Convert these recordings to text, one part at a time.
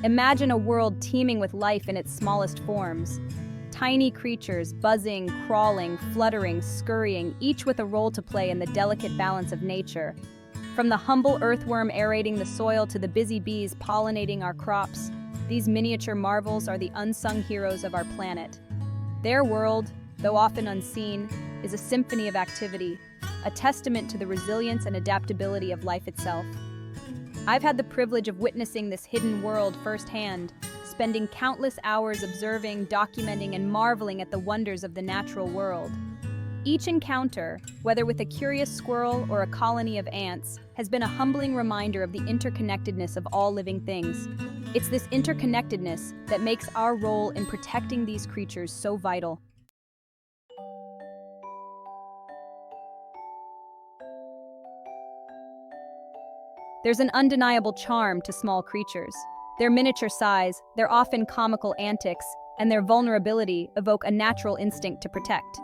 Imagine a world teeming with life in its smallest forms. Tiny creatures buzzing, crawling, fluttering, scurrying, each with a role to play in the delicate balance of nature. From the humble earthworm aerating the soil to the busy bees pollinating our crops, these miniature marvels are the unsung heroes of our planet. Their world, though often unseen, is a symphony of activity, a testament to the resilience and adaptability of life itself. I've had the privilege of witnessing this hidden world firsthand, spending countless hours observing, documenting, and marveling at the wonders of the natural world. Each encounter, whether with a curious squirrel or a colony of ants, has been a humbling reminder of the interconnectedness of all living things. It's this interconnectedness that makes our role in protecting these creatures so vital. There's an undeniable charm to small creatures. Their miniature size, their often comical antics, and their vulnerability evoke a natural instinct to protect.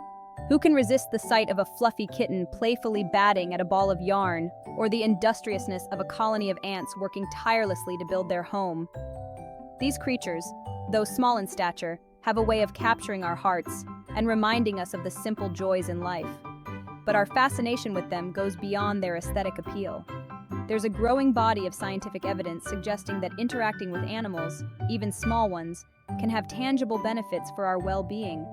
Who can resist the sight of a fluffy kitten playfully batting at a ball of yarn, or the industriousness of a colony of ants working tirelessly to build their home? These creatures, though small in stature, have a way of capturing our hearts and reminding us of the simple joys in life. But our fascination with them goes beyond their aesthetic appeal. There's a growing body of scientific evidence suggesting that interacting with animals, even small ones, can have tangible benefits for our well-being.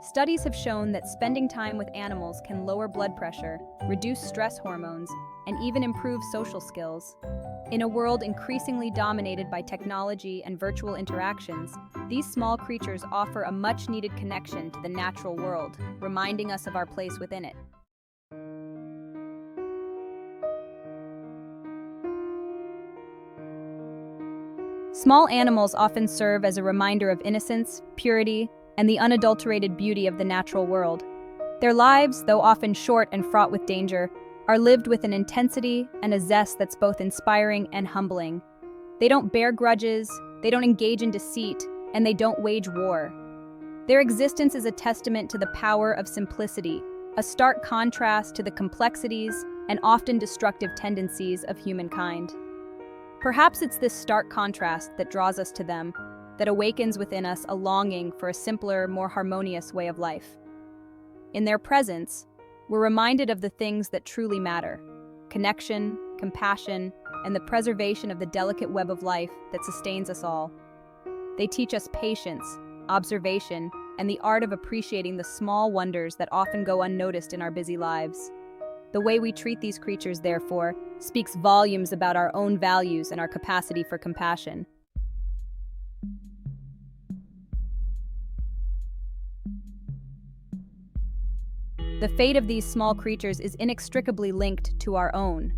Studies have shown that spending time with animals can lower blood pressure, reduce stress hormones, and even improve social skills. In a world increasingly dominated by technology and virtual interactions, these small creatures offer a much-needed connection to the natural world, reminding us of our place within it. Small animals often serve as a reminder of innocence, purity, and the unadulterated beauty of the natural world. Their lives, though often short and fraught with danger, are lived with an intensity and a zest that's both inspiring and humbling. They don't bear grudges, they don't engage in deceit, and they don't wage war. Their existence is a testament to the power of simplicity, a stark contrast to the complexities and often destructive tendencies of humankind. Perhaps it's this stark contrast that draws us to them, that awakens within us a longing for a simpler, more harmonious way of life. In their presence, we're reminded of the things that truly matter: connection, compassion, and the preservation of the delicate web of life that sustains us all. They teach us patience, observation, and the art of appreciating the small wonders that often go unnoticed in our busy lives. The way we treat these creatures, therefore, speaks volumes about our own values and our capacity for compassion. The fate of these small creatures is inextricably linked to our own.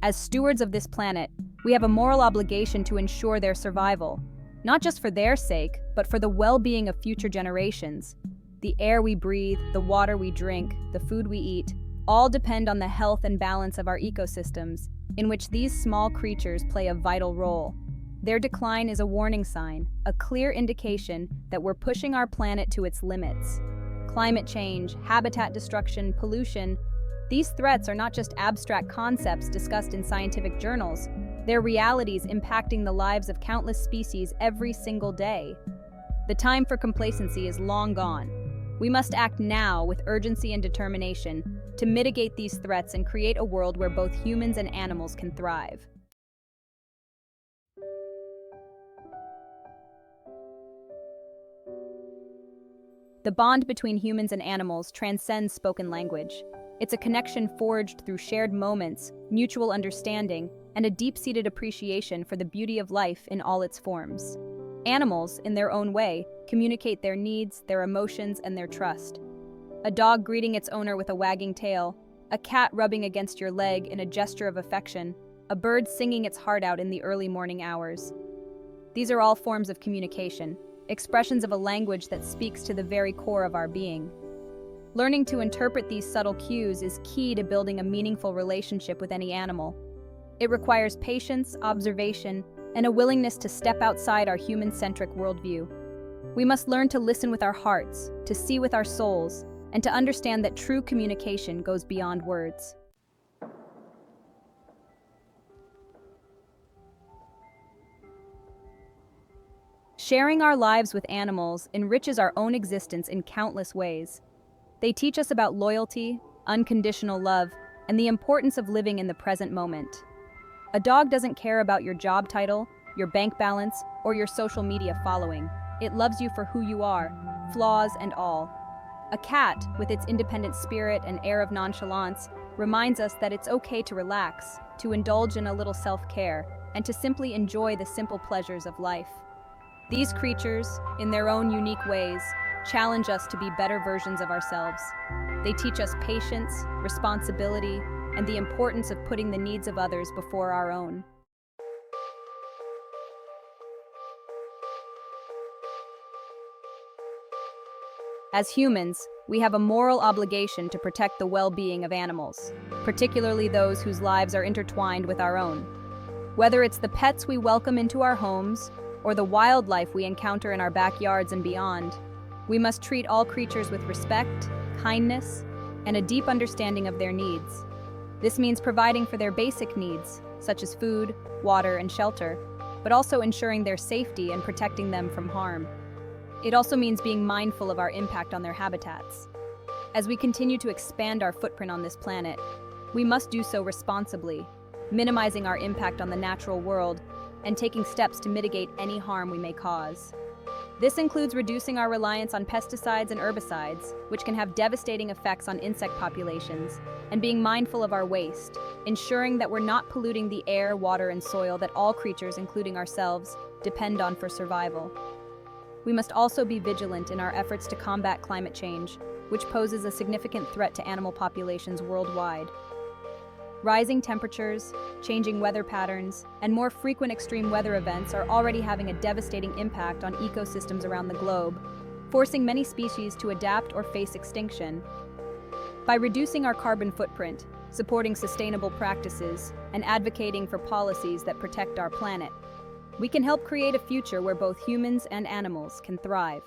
As stewards of this planet, we have a moral obligation to ensure their survival, not just for their sake, but for the well-being of future generations. The air we breathe, the water we drink, the food we eat, all depend on the health and balance of our ecosystems, in which these small creatures play a vital role. Their decline is a warning sign, a clear indication that we're pushing our planet to its limits. Climate change, habitat destruction, pollution, these threats are not just abstract concepts discussed in scientific journals. They're realities impacting the lives of countless species every single day. The time for complacency is long gone. We must act now with urgency and determination to mitigate these threats and create a world where both humans and animals can thrive. The bond between humans and animals transcends spoken language. It's a connection forged through shared moments, mutual understanding, and a deep-seated appreciation for the beauty of life in all its forms. Animals, in their own way, communicate their needs, their emotions, and their trust. A dog greeting its owner with a wagging tail, a cat rubbing against your leg in a gesture of affection, a bird singing its heart out in the early morning hours. These are all forms of communication, expressions of a language that speaks to the very core of our being. Learning to interpret these subtle cues is key to building a meaningful relationship with any animal. It requires patience, observation, and a willingness to step outside our human-centric worldview. We must learn to listen with our hearts, to see with our souls, and to understand that true communication goes beyond words. Sharing our lives with animals enriches our own existence in countless ways. They teach us about loyalty, unconditional love, and the importance of living in the present moment. A dog doesn't care about your job title, your bank balance, or your social media following. It loves you for who you are, flaws and all. A cat, with its independent spirit and air of nonchalance, reminds us that it's okay to relax, to indulge in a little self-care, and to simply enjoy the simple pleasures of life. These creatures, in their own unique ways, challenge us to be better versions of ourselves. They teach us patience, responsibility, and the importance of putting the needs of others before our own. As humans, we have a moral obligation to protect the well-being of animals, particularly those whose lives are intertwined with our own. Whether it's the pets we welcome into our homes, or the wildlife we encounter in our backyards and beyond, we must treat all creatures with respect, kindness, and a deep understanding of their needs. This means providing for their basic needs, such as food, water, and shelter, but also ensuring their safety and protecting them from harm. It also means being mindful of our impact on their habitats. As we continue to expand our footprint on this planet, we must do so responsibly, minimizing our impact on the natural world and taking steps to mitigate any harm we may cause. This includes reducing our reliance on pesticides and herbicides, which can have devastating effects on insect populations, and being mindful of our waste, ensuring that we're not polluting the air, water, and soil that all creatures, including ourselves, depend on for survival. We must also be vigilant in our efforts to combat climate change, which poses a significant threat to animal populations worldwide. Rising temperatures, changing weather patterns, and more frequent extreme weather events are already having a devastating impact on ecosystems around the globe, forcing many species to adapt or face extinction. By reducing our carbon footprint, supporting sustainable practices, and advocating for policies that protect our planet, we can help create a future where both humans and animals can thrive.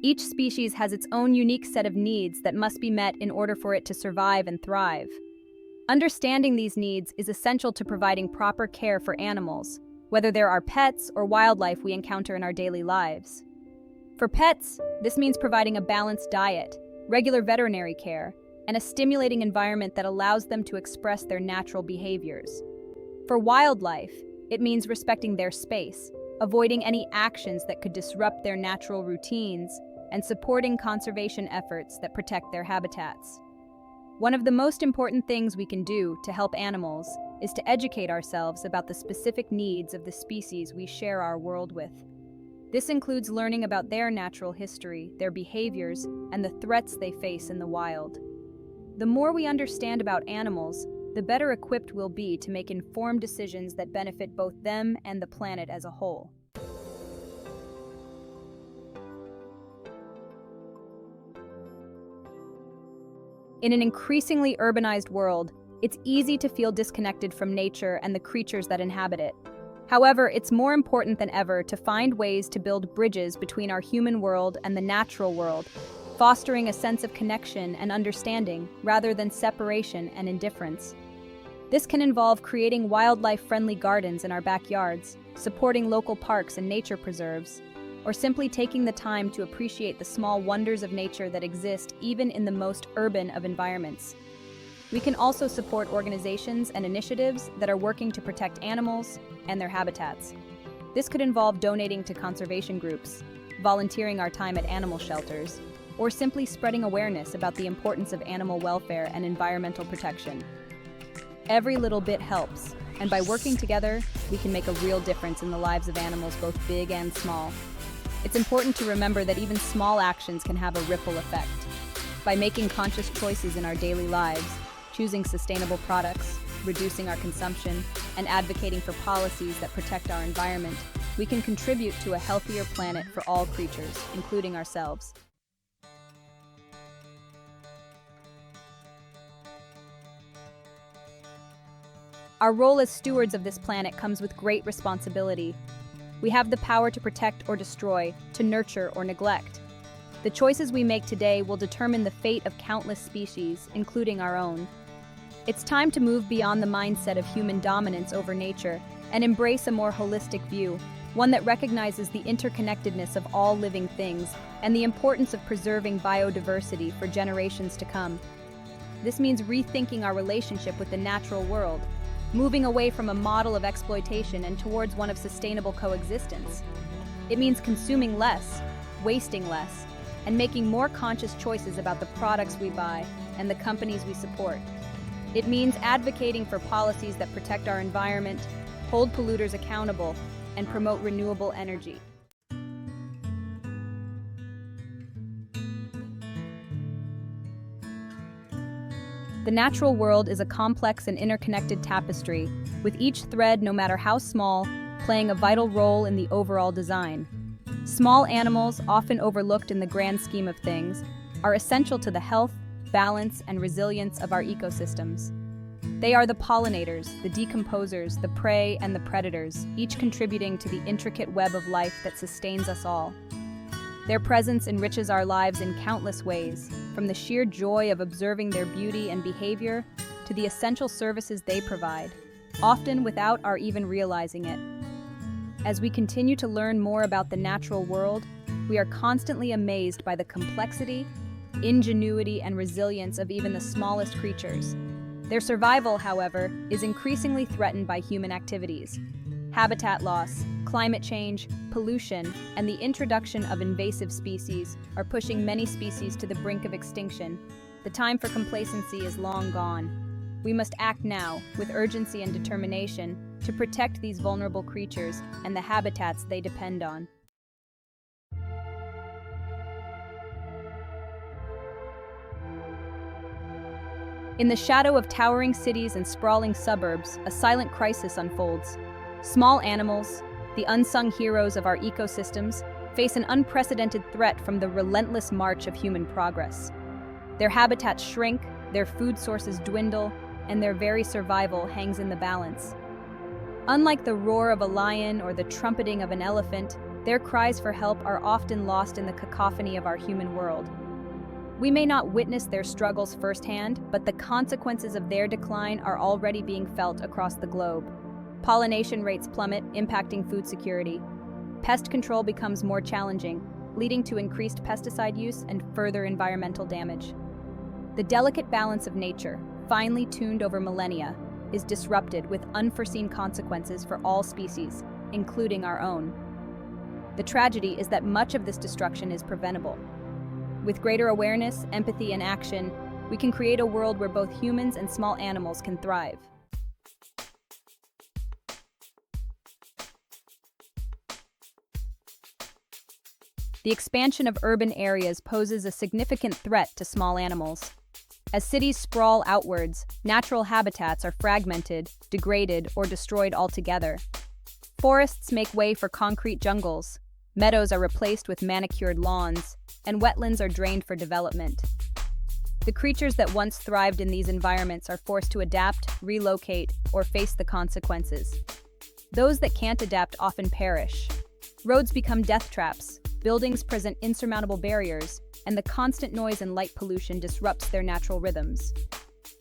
Each species has its own unique set of needs that must be met in order for it to survive and thrive. Understanding these needs is essential to providing proper care for animals, whether they're our pets or wildlife we encounter in our daily lives. For pets, this means providing a balanced diet, regular veterinary care, and a stimulating environment that allows them to express their natural behaviors. For wildlife, it means respecting their space, avoiding any actions that could disrupt their natural routines, and supporting conservation efforts that protect their habitats. One of the most important things we can do to help animals is to educate ourselves about the specific needs of the species we share our world with. This includes learning about their natural history, their behaviors, and the threats they face in the wild. The more we understand about animals, the better equipped we'll be to make informed decisions that benefit both them and the planet as a whole. In an increasingly urbanized world, it's easy to feel disconnected from nature and the creatures that inhabit it. However, it's more important than ever to find ways to build bridges between our human world and the natural world, fostering a sense of connection and understanding rather than separation and indifference. This can involve creating wildlife-friendly gardens in our backyards, supporting local parks and nature preserves, or simply taking the time to appreciate the small wonders of nature that exist even in the most urban of environments. We can also support organizations and initiatives that are working to protect animals and their habitats. This could involve donating to conservation groups, volunteering our time at animal shelters, or simply spreading awareness about the importance of animal welfare and environmental protection. Every little bit helps, and by working together, we can make a real difference in the lives of animals both big and small. It's important to remember that even small actions can have a ripple effect. By making conscious choices in our daily lives, choosing sustainable products, reducing our consumption, and advocating for policies that protect our environment, we can contribute to a healthier planet for all creatures, including ourselves. Our role as stewards of this planet comes with great responsibility. We have the power to protect or destroy, to nurture or neglect. The choices we make today will determine the fate of countless species, including our own. It's time to move beyond the mindset of human dominance over nature and embrace a more holistic view, one that recognizes the interconnectedness of all living things and the importance of preserving biodiversity for generations to come. This means rethinking our relationship with the natural world, moving away from a model of exploitation and towards one of sustainable coexistence. It means consuming less, wasting less, and making more conscious choices about the products we buy and the companies we support. It means advocating for policies that protect our environment, hold polluters accountable, and promote renewable energy. The natural world is a complex and interconnected tapestry, with each thread, no matter how small, playing a vital role in the overall design. Small animals, often overlooked in the grand scheme of things, are essential to the health, balance, and resilience of our ecosystems. They are the pollinators, the decomposers, the prey, and the predators, each contributing to the intricate web of life that sustains us all. Their presence enriches our lives in countless ways, from the sheer joy of observing their beauty and behavior to the essential services they provide, often without our even realizing it. As we continue to learn more about the natural world, we are constantly amazed by the complexity, ingenuity, and resilience of even the smallest creatures. Their survival, however, is increasingly threatened by human activities. Habitat loss, climate change, pollution, and the introduction of invasive species are pushing many species to the brink of extinction. The time for complacency is long gone. We must act now, with urgency and determination, to protect these vulnerable creatures and the habitats they depend on. In the shadow of towering cities and sprawling suburbs, a silent crisis unfolds. Small animals, the unsung heroes of our ecosystems, face an unprecedented threat from the relentless march of human progress. Their habitats shrink, their food sources dwindle, and their very survival hangs in the balance. Unlike the roar of a lion or the trumpeting of an elephant, their cries for help are often lost in the cacophony of our human world. We may not witness their struggles firsthand, but the consequences of their decline are already being felt across the globe. Pollination rates plummet, impacting food security. Pest control becomes more challenging, leading to increased pesticide use and further environmental damage. The delicate balance of nature, finely tuned over millennia, is disrupted with unforeseen consequences for all species, including our own. The tragedy is that much of this destruction is preventable. With greater awareness, empathy, and action, we can create a world where both humans and small animals can thrive. The expansion of urban areas poses a significant threat to small animals. As cities sprawl outwards, natural habitats are fragmented, degraded, or destroyed altogether. Forests make way for concrete jungles, meadows are replaced with manicured lawns, and wetlands are drained for development. The creatures that once thrived in these environments are forced to adapt, relocate, or face the consequences. Those that can't adapt often perish. Roads become death traps, buildings present insurmountable barriers, and the constant noise and light pollution disrupts their natural rhythms.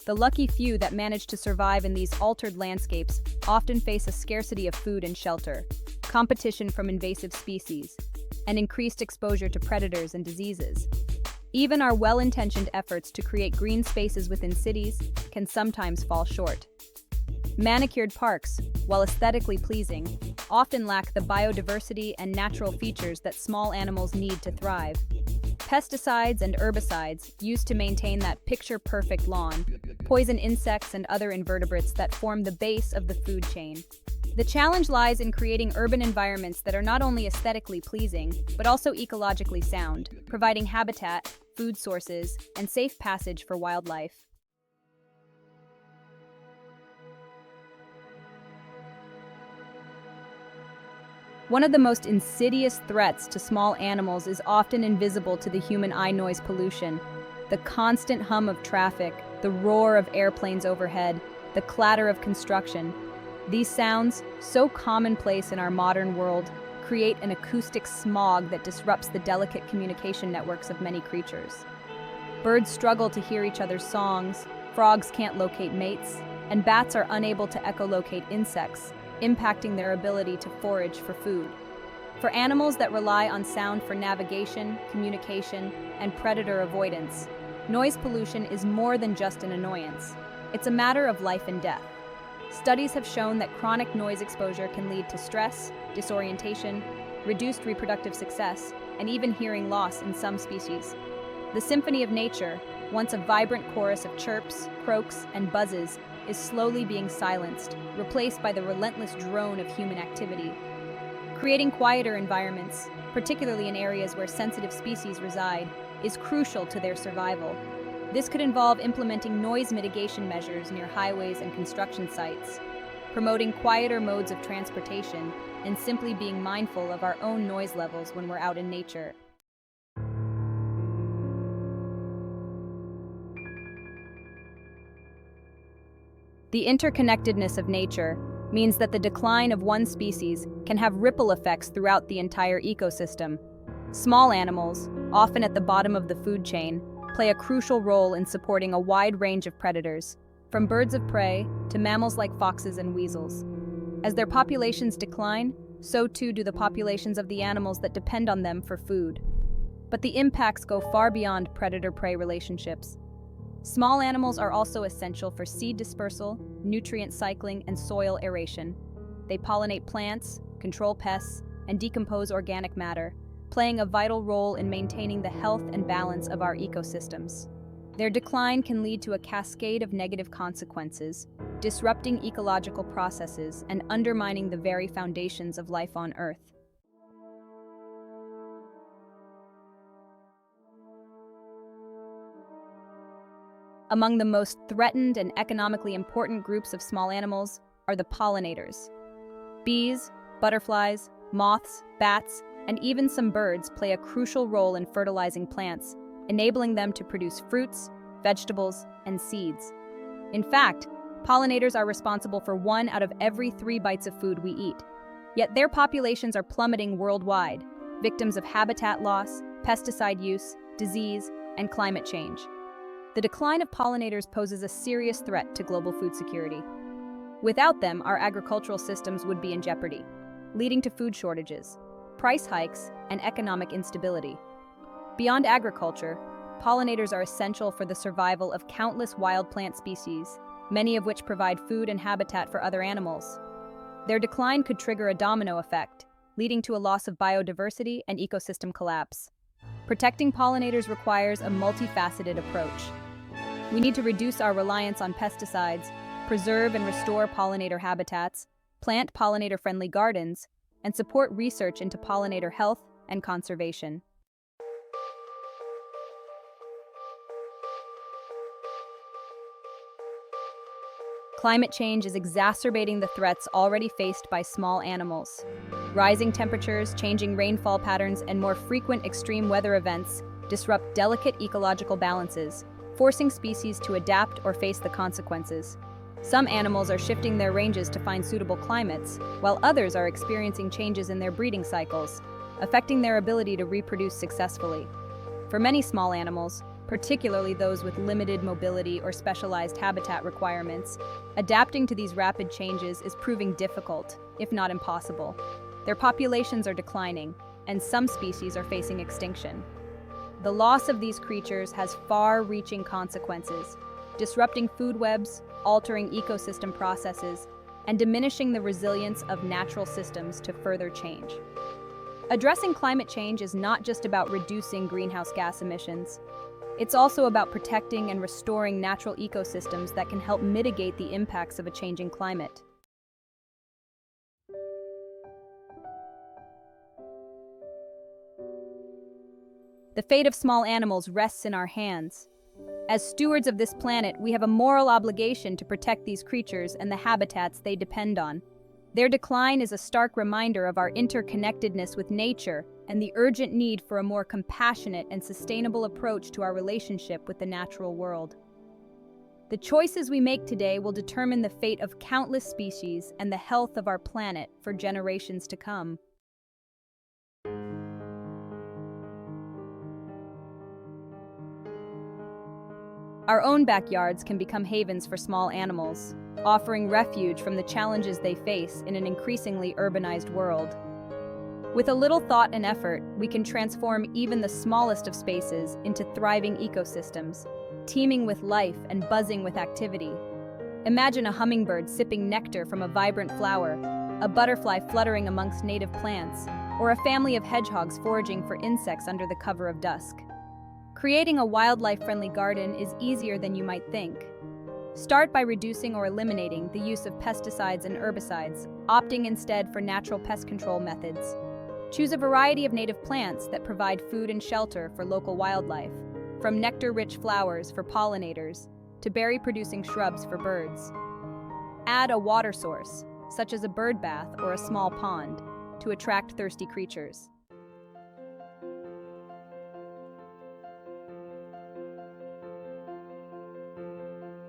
The lucky few that manage to survive in these altered landscapes often face a scarcity of food and shelter, competition from invasive species, and increased exposure to predators and diseases. Even our well-intentioned efforts to create green spaces within cities can sometimes fall short. Manicured parks, while aesthetically pleasing, often lack the biodiversity and natural features that small animals need to thrive. Pesticides and herbicides, used to maintain that picture-perfect lawn, poison insects and other invertebrates that form the base of the food chain. The challenge lies in creating urban environments that are not only aesthetically pleasing, but also ecologically sound, providing habitat, food sources, and safe passage for wildlife. One of the most insidious threats to small animals is often invisible to the human eye: noise pollution. The constant hum of traffic, the roar of airplanes overhead, the clatter of construction. These sounds, so commonplace in our modern world, create an acoustic smog that disrupts the delicate communication networks of many creatures. Birds struggle to hear each other's songs, frogs can't locate mates, and bats are unable to echolocate insects, impacting their ability to forage for food. For animals that rely on sound for navigation, communication, and predator avoidance, noise pollution is more than just an annoyance. It's a matter of life and death. Studies have shown that chronic noise exposure can lead to stress, disorientation, reduced reproductive success, and even hearing loss in some species. The symphony of nature, once a vibrant chorus of chirps, croaks, and buzzes, is slowly being silenced, replaced by the relentless drone of human activity. Creating quieter environments, particularly in areas where sensitive species reside, is crucial to their survival. This could involve implementing noise mitigation measures near highways and construction sites, promoting quieter modes of transportation, and simply being mindful of our own noise levels when we're out in nature. The interconnectedness of nature means that the decline of one species can have ripple effects throughout the entire ecosystem. Small animals, often at the bottom of the food chain, play a crucial role in supporting a wide range of predators, from birds of prey to mammals like foxes and weasels. As their populations decline, so too do the populations of the animals that depend on them for food. But the impacts go far beyond predator-prey relationships. Small animals are also essential for seed dispersal, nutrient cycling, and soil aeration. They pollinate plants, control pests, and decompose organic matter, playing a vital role in maintaining the health and balance of our ecosystems. Their decline can lead to a cascade of negative consequences, disrupting ecological processes and undermining the very foundations of life on Earth. Among the most threatened and economically important groups of small animals are the pollinators. Bees, butterflies, moths, bats, and even some birds play a crucial role in fertilizing plants, enabling them to produce fruits, vegetables, and seeds. In fact, pollinators are responsible for 1 out of every 3 bites of food we eat. Yet their populations are plummeting worldwide, victims of habitat loss, pesticide use, disease, and climate change. The decline of pollinators poses a serious threat to global food security. Without them, our agricultural systems would be in jeopardy, leading to food shortages, price hikes, and economic instability. Beyond agriculture, pollinators are essential for the survival of countless wild plant species, many of which provide food and habitat for other animals. Their decline could trigger a domino effect, leading to a loss of biodiversity and ecosystem collapse. Protecting pollinators requires a multifaceted approach. We need to reduce our reliance on pesticides, preserve and restore pollinator habitats, plant pollinator-friendly gardens, and support research into pollinator health and conservation. Climate change is exacerbating the threats already faced by small animals. Rising temperatures, changing rainfall patterns, and more frequent extreme weather events disrupt delicate ecological balances, forcing species to adapt or face the consequences. Some animals are shifting their ranges to find suitable climates, while others are experiencing changes in their breeding cycles, affecting their ability to reproduce successfully. For many small animals, particularly those with limited mobility or specialized habitat requirements, adapting to these rapid changes is proving difficult, if not impossible. Their populations are declining, and some species are facing extinction. The loss of these creatures has far-reaching consequences, disrupting food webs, altering ecosystem processes, and diminishing the resilience of natural systems to further change. Addressing climate change is not just about reducing greenhouse gas emissions. It's also about protecting and restoring natural ecosystems that can help mitigate the impacts of a changing climate. The fate of small animals rests in our hands. As stewards of this planet, we have a moral obligation to protect these creatures and the habitats they depend on. Their decline is a stark reminder of our interconnectedness with nature and the urgent need for a more compassionate and sustainable approach to our relationship with the natural world. The choices we make today will determine the fate of countless species and the health of our planet for generations to come. Our own backyards can become havens for small animals, offering refuge from the challenges they face in an increasingly urbanized world. With a little thought and effort, we can transform even the smallest of spaces into thriving ecosystems, teeming with life and buzzing with activity. Imagine a hummingbird sipping nectar from a vibrant flower, a butterfly fluttering amongst native plants, or a family of hedgehogs foraging for insects under the cover of dusk. Creating a wildlife-friendly garden is easier than you might think. Start by reducing or eliminating the use of pesticides and herbicides, opting instead for natural pest control methods. Choose a variety of native plants that provide food and shelter for local wildlife, from nectar-rich flowers for pollinators to berry-producing shrubs for birds. Add a water source, such as a bird bath or a small pond, to attract thirsty creatures.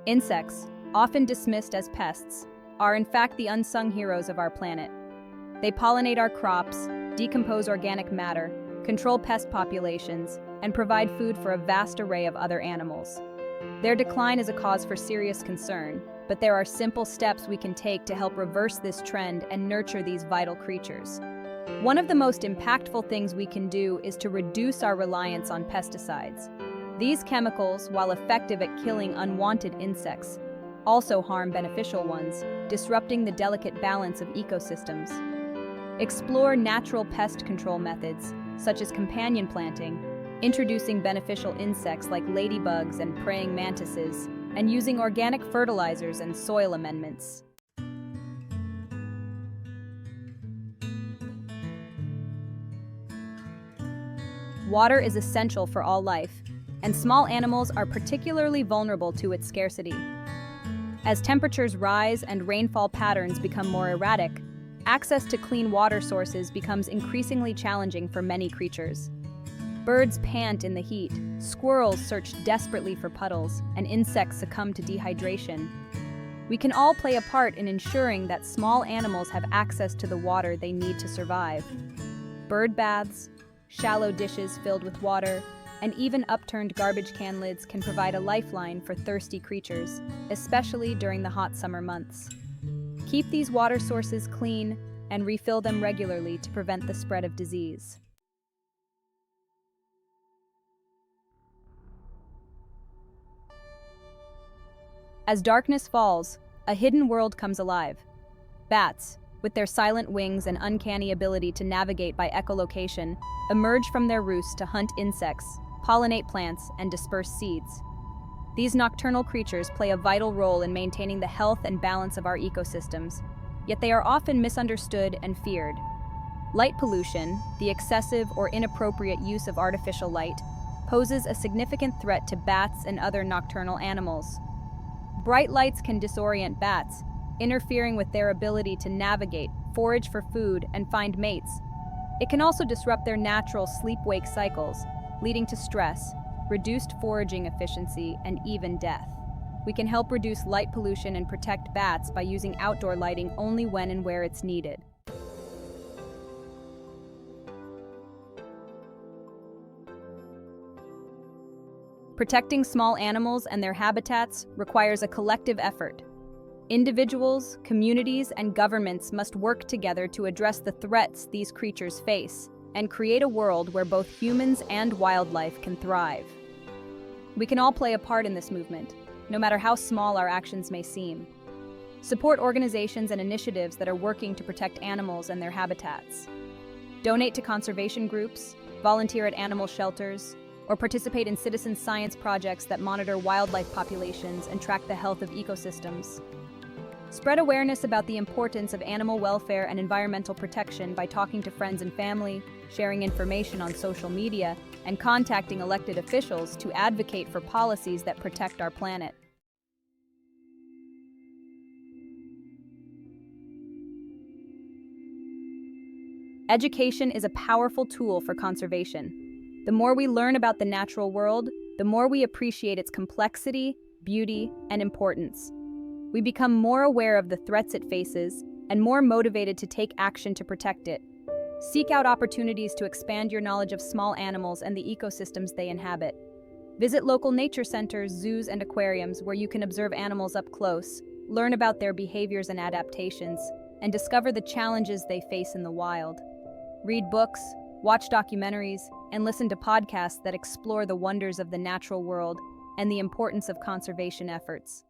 Insects, often dismissed as pests, are in fact the unsung heroes of our planet. They pollinate our crops, decompose organic matter, control pest populations, and provide food for a vast array of other animals. Their decline is a cause for serious concern, but there are simple steps we can take to help reverse this trend and nurture these vital creatures. One of the most impactful things we can do is to reduce our reliance on pesticides. These chemicals, while effective at killing unwanted insects, also harm beneficial ones, disrupting the delicate balance of ecosystems. Explore natural pest control methods, such as companion planting, introducing beneficial insects like ladybugs and praying mantises, and using organic fertilizers and soil amendments. Water is essential for all life, and small animals are particularly vulnerable to its scarcity. As temperatures rise and rainfall patterns become more erratic, access to clean water sources becomes increasingly challenging for many creatures. Birds pant in the heat, squirrels search desperately for puddles, and insects succumb to dehydration. We can all play a part in ensuring that small animals have access to the water they need to survive. Bird baths, shallow dishes filled with water, and even upturned garbage can lids can provide a lifeline for thirsty creatures, especially during the hot summer months. Keep these water sources clean and refill them regularly to prevent the spread of disease. As darkness falls, a hidden world comes alive. Bats, with their silent wings and uncanny ability to navigate by echolocation, emerge from their roosts to hunt insects, pollinate plants, and disperse seeds. These nocturnal creatures play a vital role in maintaining the health and balance of our ecosystems, yet they are often misunderstood and feared. Light pollution, the excessive or inappropriate use of artificial light, poses a significant threat to bats and other nocturnal animals. Bright lights can disorient bats, interfering with their ability to navigate, forage for food, and find mates. It can also disrupt their natural sleep-wake cycles, leading to stress, reduced foraging efficiency, and even death. We can help reduce light pollution and protect bats by using outdoor lighting only when and where it's needed. Protecting small animals and their habitats requires a collective effort. Individuals, communities, and governments must work together to address the threats these creatures face and create a world where both humans and wildlife can thrive. We can all play a part in this movement, no matter how small our actions may seem. Support organizations and initiatives that are working to protect animals and their habitats. Donate to conservation groups, volunteer at animal shelters, or participate in citizen science projects that monitor wildlife populations and track the health of ecosystems. Spread awareness about the importance of animal welfare and environmental protection by talking to friends and family, sharing information on social media, and contacting elected officials to advocate for policies that protect our planet. Education is a powerful tool for conservation. The more we learn about the natural world, the more we appreciate its complexity, beauty, and importance. We become more aware of the threats it faces and more motivated to take action to protect it. Seek out opportunities to expand your knowledge of small animals and the ecosystems they inhabit. Visit local nature centers, zoos, and aquariums where you can observe animals up close, learn about their behaviors and adaptations, and discover the challenges they face in the wild. Read books, watch documentaries, and listen to podcasts that explore the wonders of the natural world and the importance of conservation efforts.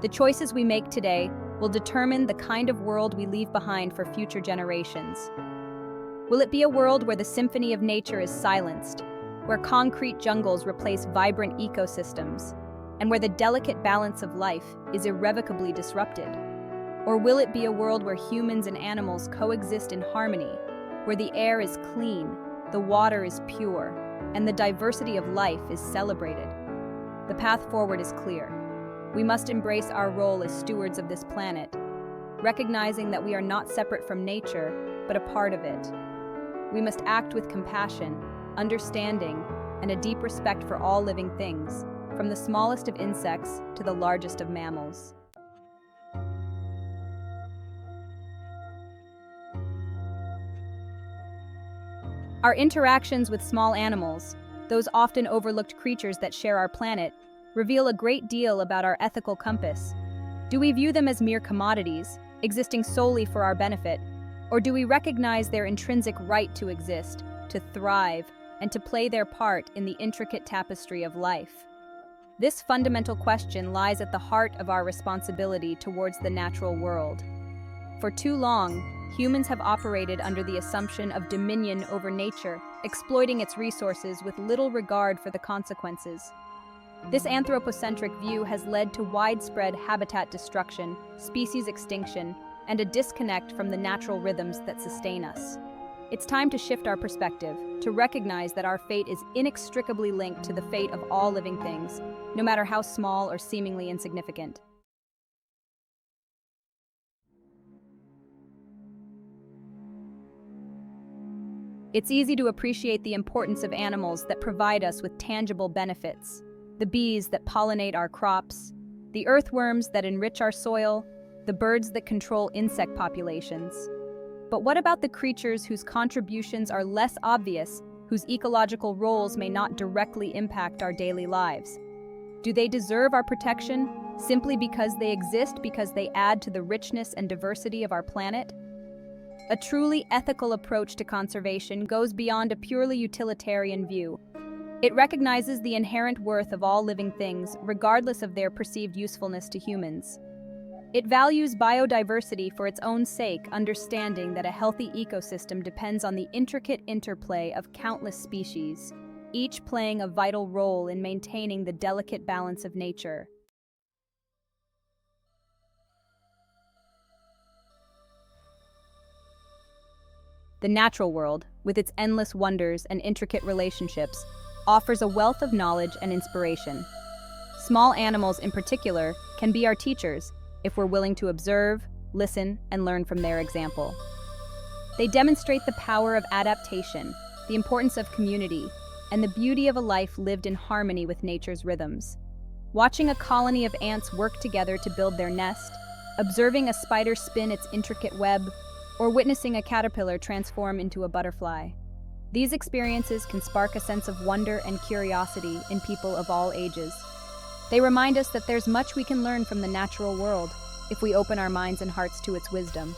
The choices we make today will determine the kind of world we leave behind for future generations. Will it be a world where the symphony of nature is silenced, where concrete jungles replace vibrant ecosystems, and where the delicate balance of life is irrevocably disrupted? Or will it be a world where humans and animals coexist in harmony, where the air is clean, the water is pure, and the diversity of life is celebrated? The path forward is clear. We must embrace our role as stewards of this planet, recognizing that we are not separate from nature, but a part of it. We must act with compassion, understanding, and a deep respect for all living things, from the smallest of insects to the largest of mammals. Our interactions with small animals, those often overlooked creatures that share our planet, reveal a great deal about our ethical compass. Do we view them as mere commodities, existing solely for our benefit, or do we recognize their intrinsic right to exist, to thrive, and to play their part in the intricate tapestry of life? This fundamental question lies at the heart of our responsibility towards the natural world. For too long, humans have operated under the assumption of dominion over nature, exploiting its resources with little regard for the consequences. This anthropocentric view has led to widespread habitat destruction, species extinction, and a disconnect from the natural rhythms that sustain us. It's time to shift our perspective, to recognize that our fate is inextricably linked to the fate of all living things, no matter how small or seemingly insignificant. It's easy to appreciate the importance of animals that provide us with tangible benefits. The bees that pollinate our crops, the earthworms that enrich our soil, the birds that control insect populations. But what about the creatures whose contributions are less obvious, whose ecological roles may not directly impact our daily lives? Do they deserve our protection simply because they exist, because they add to the richness and diversity of our planet? A truly ethical approach to conservation goes beyond a purely utilitarian view. It recognizes the inherent worth of all living things, regardless of their perceived usefulness to humans. It values biodiversity for its own sake, understanding that a healthy ecosystem depends on the intricate interplay of countless species, each playing a vital role in maintaining the delicate balance of nature. The natural world, with its endless wonders and intricate relationships, offers a wealth of knowledge and inspiration. Small animals in particular can be our teachers if we're willing to observe, listen, and learn from their example. They demonstrate the power of adaptation, the importance of community, and the beauty of a life lived in harmony with nature's rhythms. Watching a colony of ants work together to build their nest, observing a spider spin its intricate web, or witnessing a caterpillar transform into a butterfly. These experiences can spark a sense of wonder and curiosity in people of all ages. They remind us that there's much we can learn from the natural world if we open our minds and hearts to its wisdom.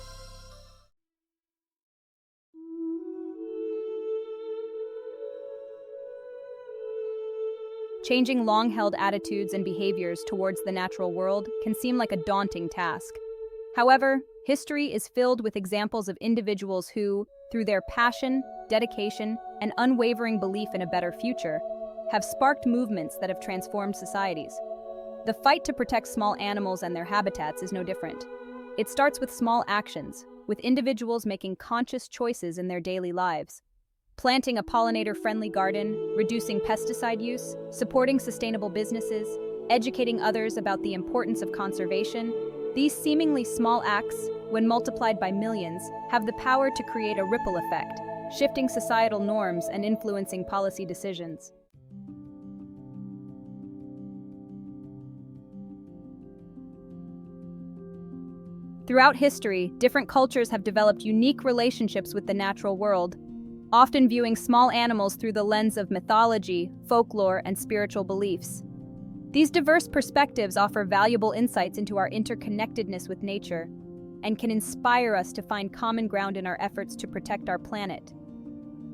Changing long-held attitudes and behaviors towards the natural world can seem like a daunting task. However, history is filled with examples of individuals who, through their passion, dedication, and unwavering belief in a better future, have sparked movements that have transformed societies. The fight to protect small animals and their habitats is no different. It starts with small actions, with individuals making conscious choices in their daily lives. Planting a pollinator-friendly garden, reducing pesticide use, supporting sustainable businesses, educating others about the importance of conservation. These seemingly small acts, when multiplied by millions, have the power to create a ripple effect, shifting societal norms and influencing policy decisions. Throughout history, different cultures have developed unique relationships with the natural world, often viewing small animals through the lens of mythology, folklore, and spiritual beliefs. These diverse perspectives offer valuable insights into our interconnectedness with nature and can inspire us to find common ground in our efforts to protect our planet.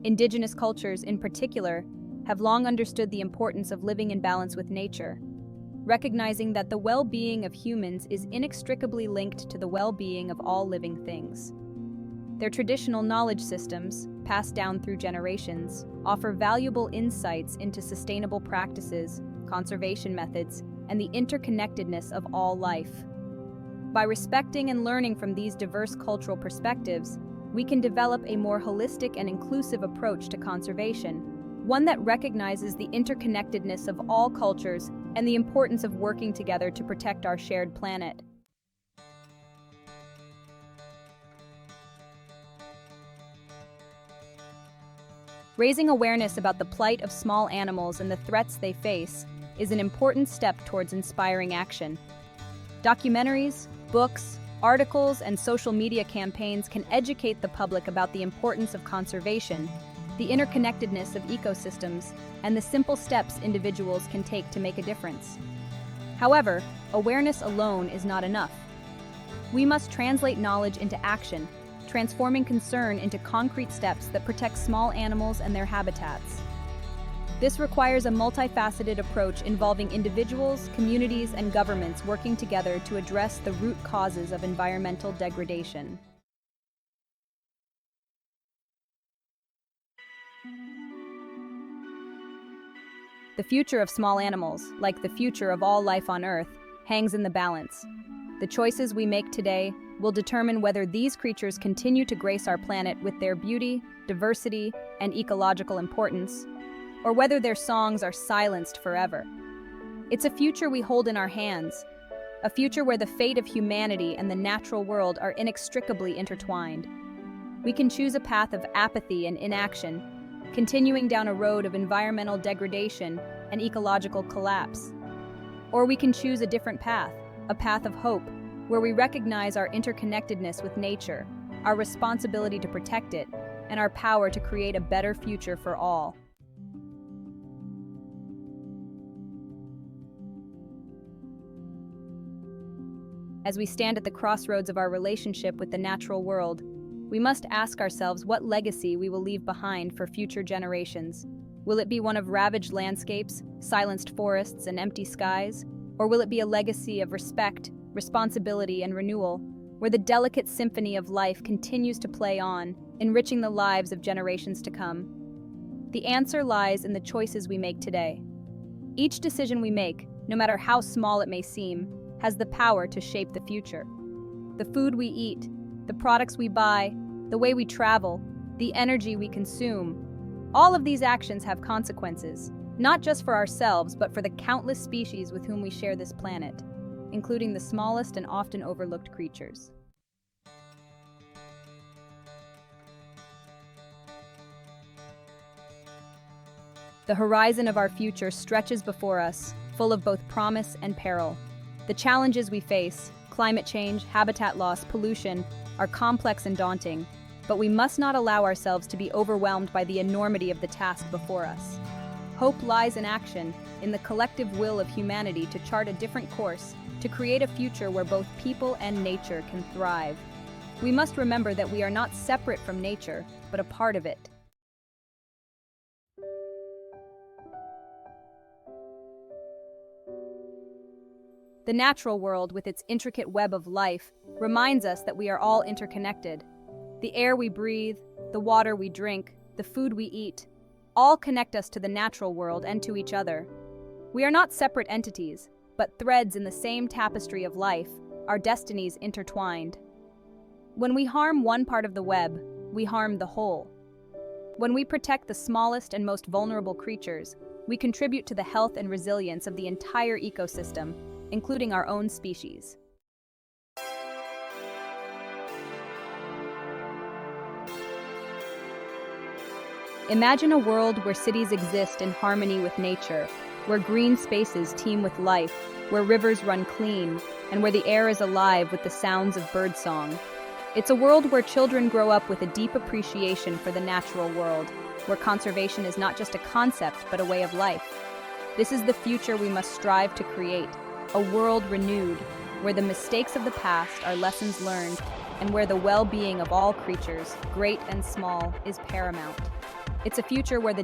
Indigenous cultures, in particular, have long understood the importance of living in balance with nature, recognizing that the well-being of humans is inextricably linked to the well-being of all living things. Their traditional knowledge systems, passed down through generations, offer valuable insights into sustainable practices, conservation methods, and the interconnectedness of all life. By respecting and learning from these diverse cultural perspectives, we can develop a more holistic and inclusive approach to conservation, one that recognizes the interconnectedness of all cultures and the importance of working together to protect our shared planet. Raising awareness about the plight of small animals and the threats they face is an important step towards inspiring action. Documentaries, books, articles, and social media campaigns can educate the public about the importance of conservation, the interconnectedness of ecosystems, and the simple steps individuals can take to make a difference. However, awareness alone is not enough. We must translate knowledge into action, transforming concern into concrete steps that protect small animals and their habitats. This requires a multifaceted approach involving individuals, communities, and governments working together to address the root causes of environmental degradation. The future of small animals, like the future of all life on Earth, hangs in the balance. The choices we make today will determine whether these creatures continue to grace our planet with their beauty, diversity, and ecological importance, or whether their songs are silenced forever. It's a future we hold in our hands, a future where the fate of humanity and the natural world are inextricably intertwined. We can choose a path of apathy and inaction, continuing down a road of environmental degradation and ecological collapse. Or we can choose a different path, a path of hope, where we recognize our interconnectedness with nature, our responsibility to protect it, and our power to create a better future for all. As we stand at the crossroads of our relationship with the natural world, we must ask ourselves what legacy we will leave behind for future generations. Will it be one of ravaged landscapes, silenced forests, and empty skies? Or will it be a legacy of respect, responsibility, and renewal, where the delicate symphony of life continues to play on, enriching the lives of generations to come? The answer lies in the choices we make today. Each decision we make, no matter how small it may seem, has the power to shape the future. The food we eat, the products we buy, the way we travel, the energy we consume, all of these actions have consequences, not just for ourselves, but for the countless species with whom we share this planet, including the smallest and often overlooked creatures. The horizon of our future stretches before us, full of both promise and peril. The challenges we face, climate change, habitat loss, pollution, are complex and daunting, but we must not allow ourselves to be overwhelmed by the enormity of the task before us. Hope lies in action, in the collective will of humanity to chart a different course, to create a future where both people and nature can thrive. We must remember that we are not separate from nature, but a part of it. The natural world, with its intricate web of life, reminds us that we are all interconnected. The air we breathe, the water we drink, the food we eat, all connect us to the natural world and to each other. We are not separate entities, but threads in the same tapestry of life, our destinies intertwined. When we harm one part of the web, we harm the whole. When we protect the smallest and most vulnerable creatures, we contribute to the health and resilience of the entire ecosystem, including our own species. Imagine a world where cities exist in harmony with nature, where green spaces teem with life, where rivers run clean, and where the air is alive with the sounds of birdsong. It's a world where children grow up with a deep appreciation for the natural world, where conservation is not just a concept but a way of life. This is the future we must strive to create, a world renewed, where the mistakes of the past are lessons learned, and where the well-being of all creatures, great and small, is paramount. It's a future where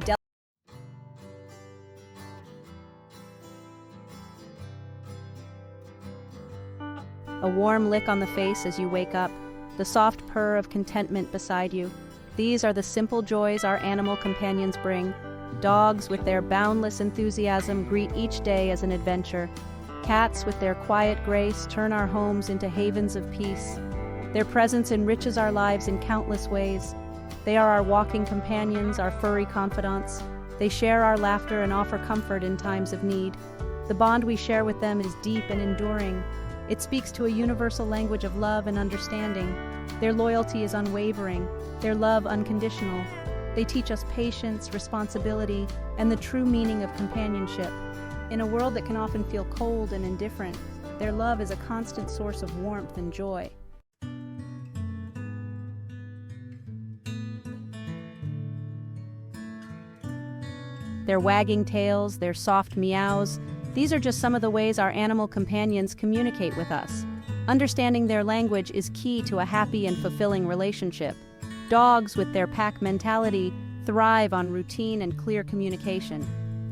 a warm lick on the face as you wake up, the soft purr of contentment beside you. These are the simple joys our animal companions bring. Dogs, with their boundless enthusiasm, greet each day as an adventure. Cats, with their quiet grace, turn our homes into havens of peace. Their presence enriches our lives in countless ways. They are our walking companions, our furry confidants. They share our laughter and offer comfort in times of need. The bond we share with them is deep and enduring. It speaks to a universal language of love and understanding. Their loyalty is unwavering, their love unconditional. They teach us patience, responsibility, and the true meaning of companionship. In a world that can often feel cold and indifferent, their love is a constant source of warmth and joy. Their wagging tails, their soft meows, these are just some of the ways our animal companions communicate with us. Understanding their language is key to a happy and fulfilling relationship. Dogs, with their pack mentality, thrive on routine and clear communication.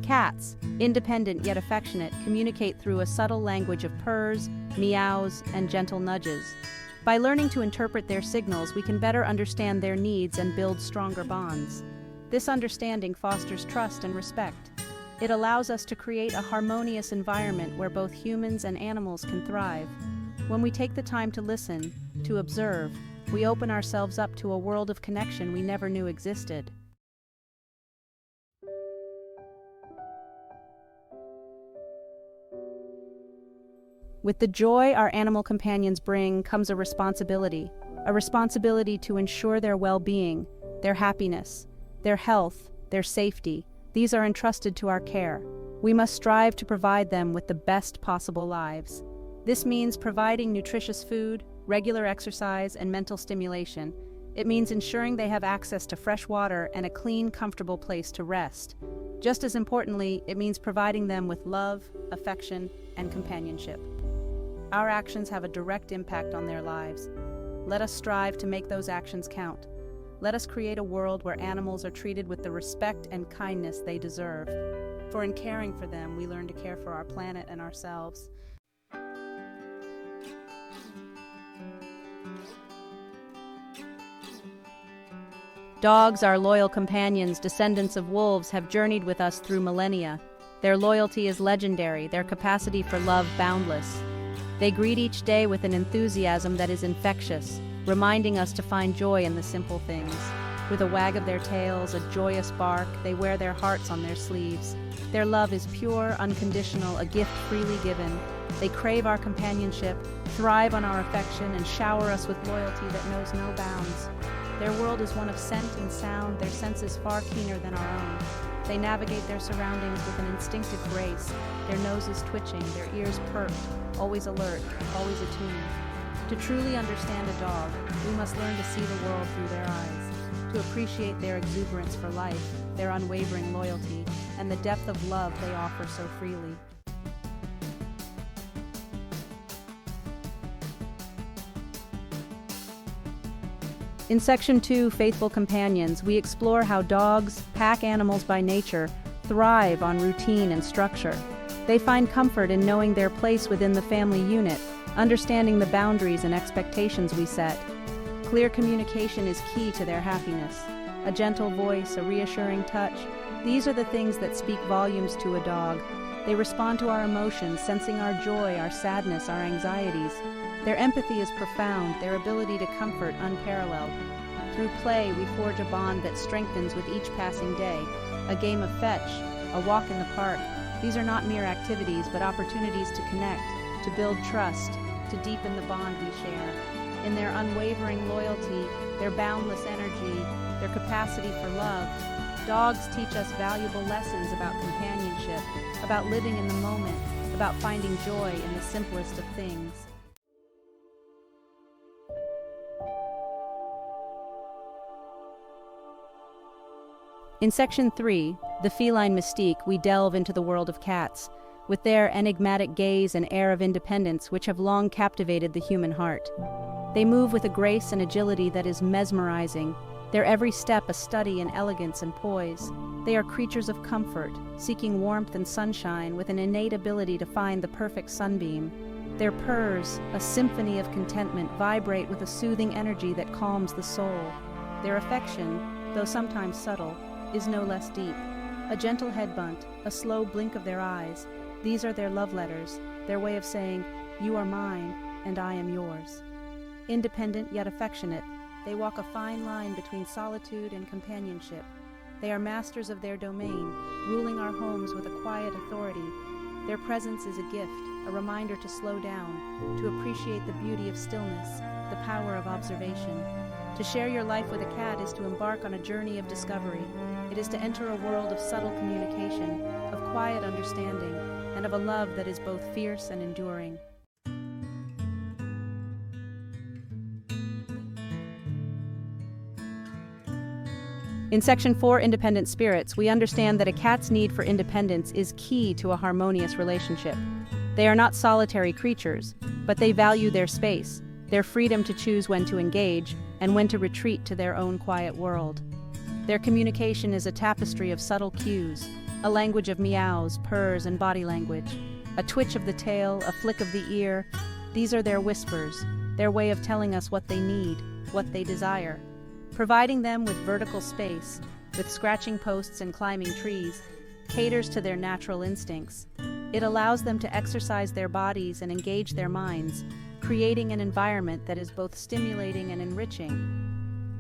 Cats, independent yet affectionate, communicate through a subtle language of purrs, meows, and gentle nudges. By learning to interpret their signals, we can better understand their needs and build stronger bonds. This understanding fosters trust and respect. It allows us to create a harmonious environment where both humans and animals can thrive. When we take the time to listen, to observe, we open ourselves up to a world of connection we never knew existed. With the joy our animal companions bring comes a responsibility to ensure their well-being, their happiness, their health, their safety. These are entrusted to our care. We must strive to provide them with the best possible lives. This means providing nutritious food, regular exercise, and mental stimulation. It means ensuring they have access to fresh water and a clean, comfortable place to rest. Just as importantly, it means providing them with love, affection, and companionship. Our actions have a direct impact on their lives. Let us strive to make those actions count. Let us create a world where animals are treated with the respect and kindness they deserve. For in caring for them, we learn to care for our planet and ourselves. Dogs, our loyal companions, descendants of wolves, have journeyed with us through millennia. Their loyalty is legendary, their capacity for love boundless. They greet each day with an enthusiasm that is infectious, reminding us to find joy in the simple things. With a wag of their tails, a joyous bark, they wear their hearts on their sleeves. Their love is pure, unconditional, a gift freely given. They crave our companionship, thrive on our affection, and shower us with loyalty that knows no bounds. Their world is one of scent and sound, their senses far keener than our own. They navigate their surroundings with an instinctive grace, their noses twitching, their ears perked, always alert, always attuned. To truly understand a dog, we must learn to see the world through their eyes, to appreciate their exuberance for life, their unwavering loyalty, and the depth of love they offer so freely. In Section 2, Faithful Companions, we explore how dogs, pack animals by nature, thrive on routine and structure. They find comfort in knowing their place within the family unit, understanding the boundaries and expectations we set. Clear communication is key to their happiness. A gentle voice, a reassuring touch, these are the things that speak volumes to a dog. They respond to our emotions, sensing our joy, our sadness, our anxieties. Their empathy is profound, their ability to comfort unparalleled. Through play, we forge a bond that strengthens with each passing day. A game of fetch, a walk in the park, these are not mere activities, but opportunities to connect, to build trust, to deepen the bond we share. In their unwavering loyalty, their boundless energy, their capacity for love, dogs teach us valuable lessons about companionship, about living in the moment, about finding joy in the simplest of things. In Section 3, The Feline Mystique, we delve into the world of cats, with their enigmatic gaze and air of independence which have long captivated the human heart. They move with a grace and agility that is mesmerizing, their every step a study in elegance and poise. They are creatures of comfort, seeking warmth and sunshine with an innate ability to find the perfect sunbeam. Their purrs, a symphony of contentment, vibrate with a soothing energy that calms the soul. Their affection, though sometimes subtle, is no less deep. A gentle head bunt, a slow blink of their eyes, these are their love letters, their way of saying, "You are mine, and I am yours." Independent yet affectionate, they walk a fine line between solitude and companionship. They are masters of their domain, ruling our homes with a quiet authority. Their presence is a gift, a reminder to slow down, to appreciate the beauty of stillness, the power of observation. To share your life with a cat is to embark on a journey of discovery. It is to enter a world of subtle communication, of quiet understanding, and of a love that is both fierce and enduring. In Section 4, Independent Spirits, we understand that a cat's need for independence is key to a harmonious relationship. They are not solitary creatures, but they value their space, their freedom to choose when to engage and when to retreat to their own quiet world. Their communication is a tapestry of subtle cues, a language of meows, purrs, and body language. A twitch of the tail, a flick of the ear, these are their whispers, their way of telling us what they need, what they desire. Providing them with vertical space, with scratching posts and climbing trees, caters to their natural instincts. It allows them to exercise their bodies and engage their minds, creating an environment that is both stimulating and enriching.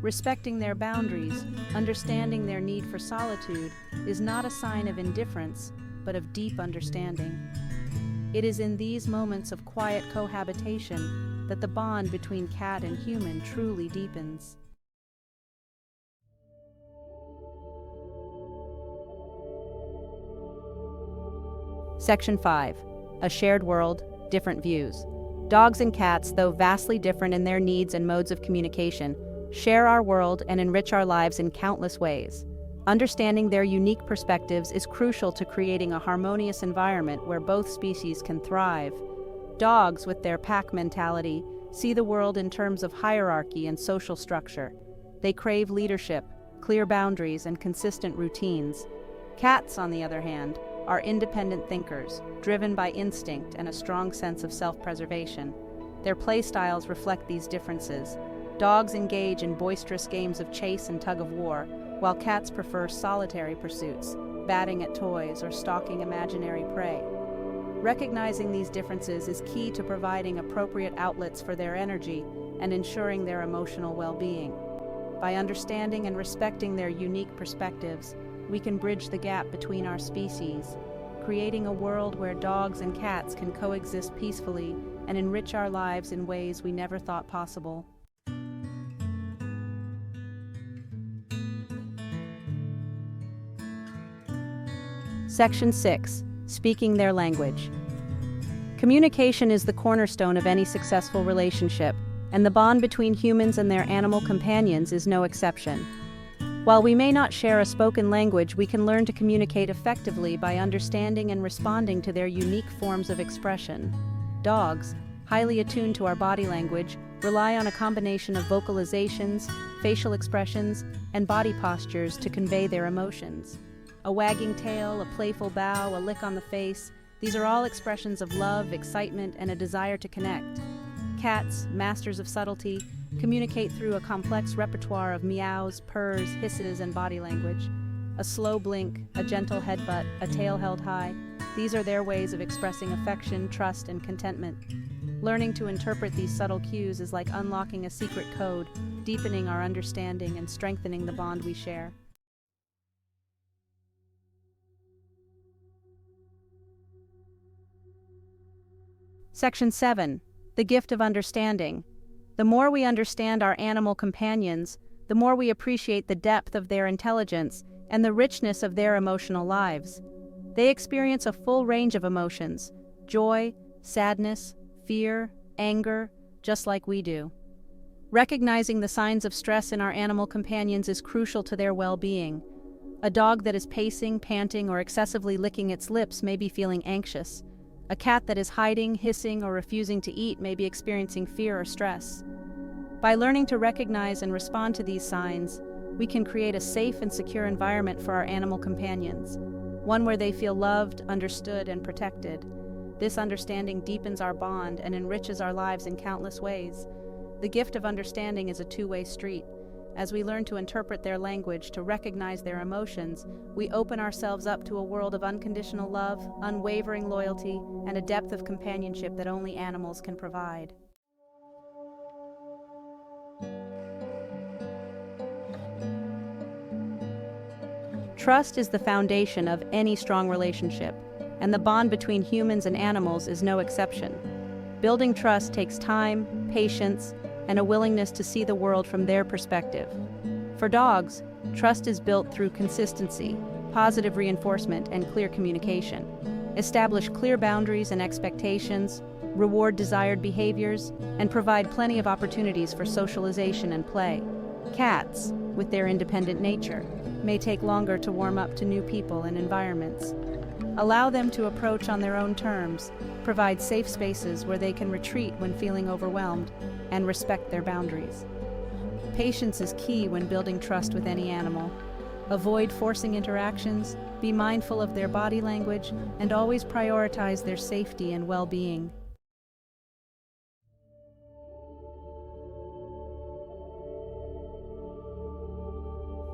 Respecting their boundaries, understanding their need for solitude, is not a sign of indifference, but of deep understanding. It is in these moments of quiet cohabitation that the bond between cat and human truly deepens. Section 5. A Shared World, Different Views. Dogs and cats, though vastly different in their needs and modes of communication, share our world and enrich our lives in countless ways. Understanding their unique perspectives is crucial to creating a harmonious environment where both species can thrive. Dogs, with their pack mentality, see the world in terms of hierarchy and social structure. They crave leadership, clear boundaries, and consistent routines. Cats, on the other hand, are independent thinkers, driven by instinct and a strong sense of self-preservation. Their play styles reflect these differences. Dogs engage in boisterous games of chase and tug-of-war, while cats prefer solitary pursuits, batting at toys or stalking imaginary prey. Recognizing these differences is key to providing appropriate outlets for their energy and ensuring their emotional well-being. By understanding and respecting their unique perspectives, we can bridge the gap between our species, creating a world where dogs and cats can coexist peacefully and enrich our lives in ways we never thought possible. Section 6. Speaking their language. Communication is the cornerstone of any successful relationship, and the bond between humans and their animal companions is no exception. While we may not share a spoken language, we can learn to communicate effectively by understanding and responding to their unique forms of expression. Dogs, highly attuned to our body language, rely on a combination of vocalizations, facial expressions, and body postures to convey their emotions. A wagging tail, a playful bow, a lick on the face, these are all expressions of love, excitement, and a desire to connect. Cats, masters of subtlety, communicate through a complex repertoire of meows, purrs, hisses, and body language. A slow blink, a gentle headbutt, a tail held high, these are their ways of expressing affection, trust, and contentment. Learning to interpret these subtle cues is like unlocking a secret code, deepening our understanding and strengthening the bond we share. Section 7. The Gift of Understanding. The more we understand our animal companions, the more we appreciate the depth of their intelligence and the richness of their emotional lives. They experience a full range of emotions. joy, sadness, fear, anger, just like we do. Recognizing the signs of stress in our animal companions is crucial to their well-being. A dog that is pacing, panting, or excessively licking its lips may be feeling anxious. A cat that is hiding, hissing, or refusing to eat may be experiencing fear or stress. By learning to recognize and respond to these signs, we can create a safe and secure environment for our animal companions, one where they feel loved, understood, and protected. This understanding deepens our bond and enriches our lives in countless ways. The gift of understanding is a two-way street. As we learn to interpret their language, to recognize their emotions, we open ourselves up to a world of unconditional love, unwavering loyalty, and a depth of companionship that only animals can provide. Trust is the foundation of any strong relationship, and the bond between humans and animals is no exception. Building trust takes time, patience, and a willingness to see the world from their perspective. For dogs, trust is built through consistency, positive reinforcement, and clear communication. Establish clear boundaries and expectations, reward desired behaviors, and provide plenty of opportunities for socialization and play. Cats, with their independent nature, may take longer to warm up to new people and environments. Allow them to approach on their own terms, provide safe spaces where they can retreat when feeling overwhelmed, and respect their boundaries. Patience is key when building trust with any animal. Avoid forcing interactions, be mindful of their body language, and always prioritize their safety and well-being.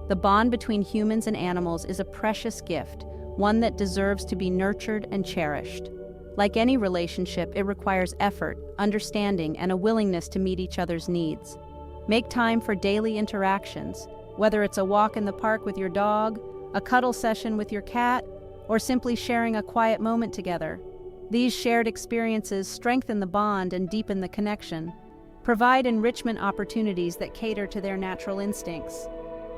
The bond between humans and animals is a precious gift, one that deserves to be nurtured and cherished. Like any relationship, it requires effort, understanding, and a willingness to meet each other's needs. Make time for daily interactions, whether it's a walk in the park with your dog, a cuddle session with your cat, or simply sharing a quiet moment together. These shared experiences strengthen the bond and deepen the connection. Provide enrichment opportunities that cater to their natural instincts.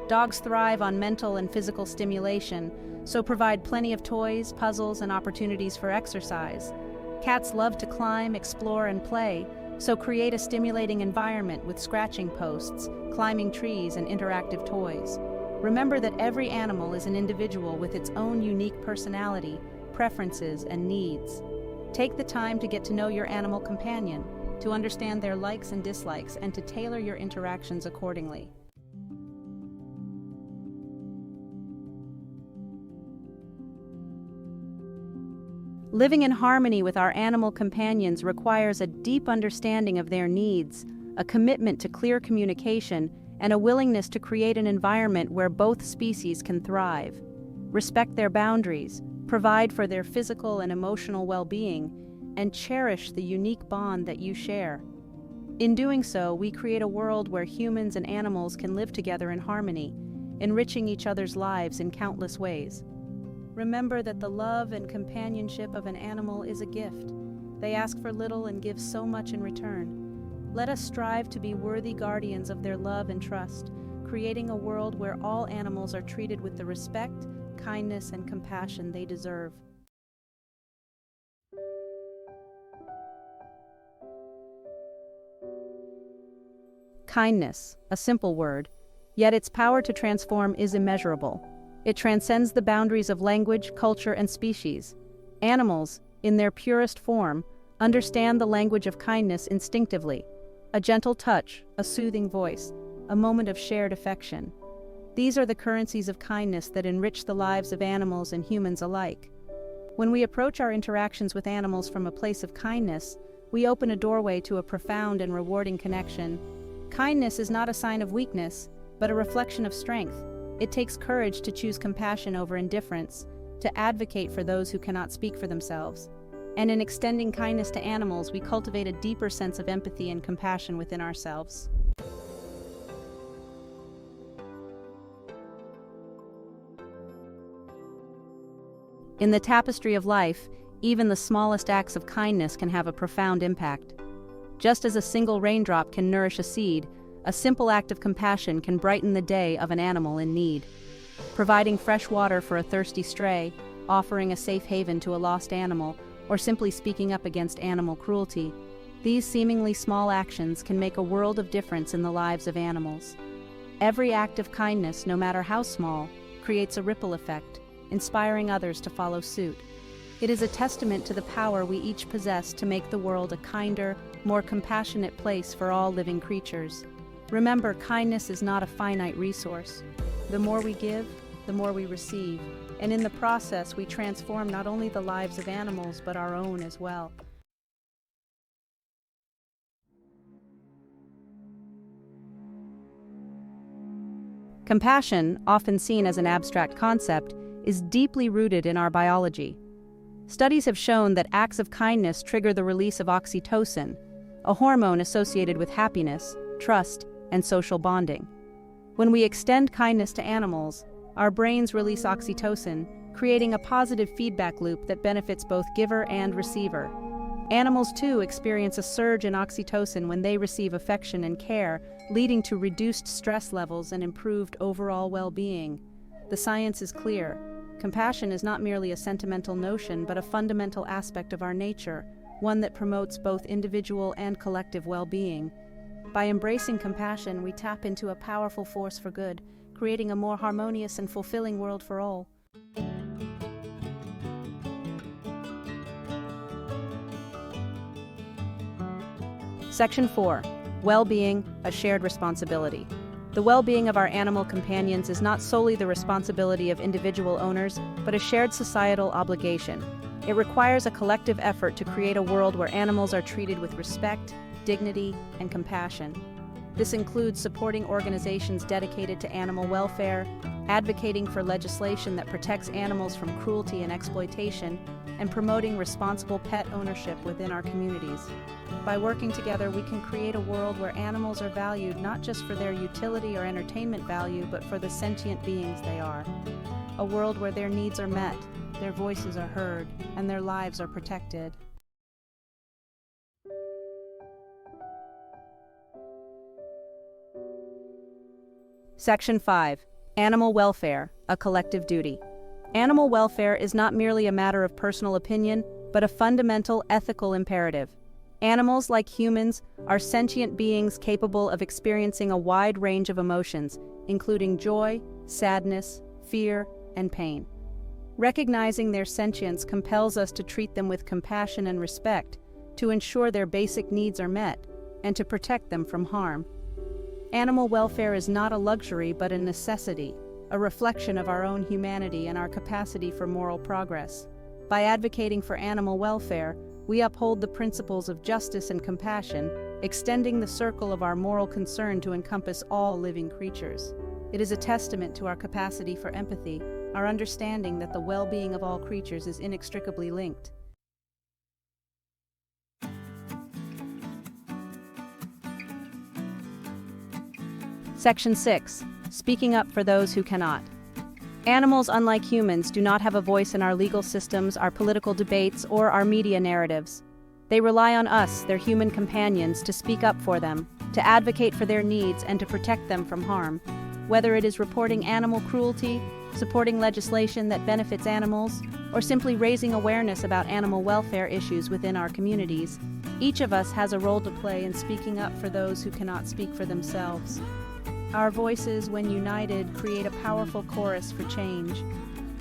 Dogs thrive on mental and physical stimulation, so provide plenty of toys, puzzles, and opportunities for exercise. Cats love to climb, explore, and play, so create a stimulating environment with scratching posts, climbing trees, and interactive toys. Remember that every animal is an individual with its own unique personality, preferences, and needs. Take the time to get to know your animal companion, to understand their likes and dislikes, and to tailor your interactions accordingly. Living in harmony with our animal companions requires a deep understanding of their needs, a commitment to clear communication, and a willingness to create an environment where both species can thrive. Respect their boundaries, provide for their physical and emotional well-being, and cherish the unique bond that you share. In doing so, we create a world where humans and animals can live together in harmony, enriching each other's lives in countless ways. Remember that the love and companionship of an animal is a gift. They ask for little and give so much in return. Let us strive to be worthy guardians of their love and trust, creating a world where all animals are treated with the respect, kindness, and compassion they deserve. Kindness, a simple word, yet its power to transform is immeasurable. It transcends the boundaries of language, culture, and species. Animals, in their purest form, understand the language of kindness instinctively. A gentle touch, a soothing voice, a moment of shared affection. These are the currencies of kindness that enrich the lives of animals and humans alike. When we approach our interactions with animals from a place of kindness, we open a doorway to a profound and rewarding connection. Kindness is not a sign of weakness, but a reflection of strength. It takes courage to choose compassion over indifference, to advocate for those who cannot speak for themselves. And in extending kindness to animals, we cultivate a deeper sense of empathy and compassion within ourselves. In the tapestry of life, even the smallest acts of kindness can have a profound impact. Just as a single raindrop can nourish a seed, a simple act of compassion can brighten the day of an animal in need. Providing fresh water for a thirsty stray, offering a safe haven to a lost animal, or simply speaking up against animal cruelty, these seemingly small actions can make a world of difference in the lives of animals. Every act of kindness, no matter how small, creates a ripple effect, inspiring others to follow suit. It is a testament to the power we each possess to make the world a kinder, more compassionate place for all living creatures. Remember, kindness is not a finite resource. The more we give, the more we receive, and in the process we transform not only the lives of animals but our own as well. Compassion, often seen as an abstract concept, is deeply rooted in our biology. Studies have shown that acts of kindness trigger the release of oxytocin, a hormone associated with happiness, trust, and social bonding. When we extend kindness to animals, our brains release oxytocin, creating a positive feedback loop that benefits both giver and receiver. Animals, too, experience a surge in oxytocin when they receive affection and care, leading to reduced stress levels and improved overall well-being. The science is clear. Compassion is not merely a sentimental notion, but a fundamental aspect of our nature, one that promotes both individual and collective well-being. By embracing compassion, we tap into a powerful force for good, creating a more harmonious and fulfilling world for all. Section 4. Well-being, a shared responsibility. The well-being of our animal companions is not solely the responsibility of individual owners, but a shared societal obligation. It requires a collective effort to create a world where animals are treated with respect, dignity, and compassion. This includes supporting organizations dedicated to animal welfare, advocating for legislation that protects animals from cruelty and exploitation, and promoting responsible pet ownership within our communities. By working together, we can create a world where animals are valued not just for their utility or entertainment value, but for the sentient beings they are. A world where their needs are met, their voices are heard, and their lives are protected. Section 5. Animal welfare, a collective duty. Animal welfare is not merely a matter of personal opinion, but a fundamental ethical imperative. Animals, like humans, are sentient beings capable of experiencing a wide range of emotions, including joy, sadness, fear, and pain. Recognizing their sentience compels us to treat them with compassion and respect, to ensure their basic needs are met, and to protect them from harm. Animal welfare is not a luxury but a necessity, a reflection of our own humanity and our capacity for moral progress. By advocating for animal welfare, we uphold the principles of justice and compassion, extending the circle of our moral concern to encompass all living creatures. It is a testament to our capacity for empathy, our understanding that the well-being of all creatures is inextricably linked. Section 6. Speaking up for those who cannot. Animals, unlike humans, do not have a voice in our legal systems, our political debates, or our media narratives. They rely on us, their human companions, to speak up for them, to advocate for their needs, and to protect them from harm. Whether it is reporting animal cruelty, supporting legislation that benefits animals, or simply raising awareness about animal welfare issues within our communities, each of us has a role to play in speaking up for those who cannot speak for themselves. Our voices, when united, create a powerful chorus for change.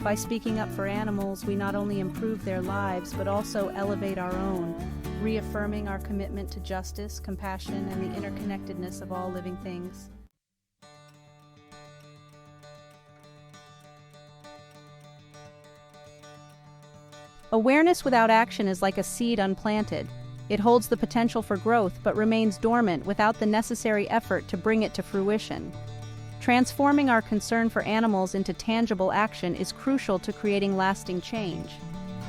By speaking up for animals, we not only improve their lives, but also elevate our own, reaffirming our commitment to justice, compassion, and the interconnectedness of all living things. Awareness without action is like a seed unplanted. It holds the potential for growth but remains dormant without the necessary effort to bring it to fruition. Transforming our concern for animals into tangible action is crucial to creating lasting change.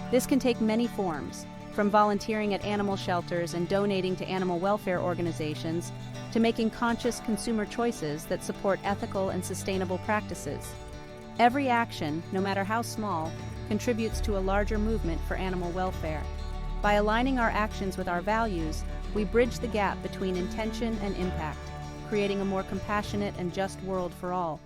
This can take many forms, from volunteering at animal shelters and donating to animal welfare organizations, to making conscious consumer choices that support ethical and sustainable practices. Every action, no matter how small, contributes to a larger movement for animal welfare. By aligning our actions with our values, we bridge the gap between intention and impact, creating a more compassionate and just world for all.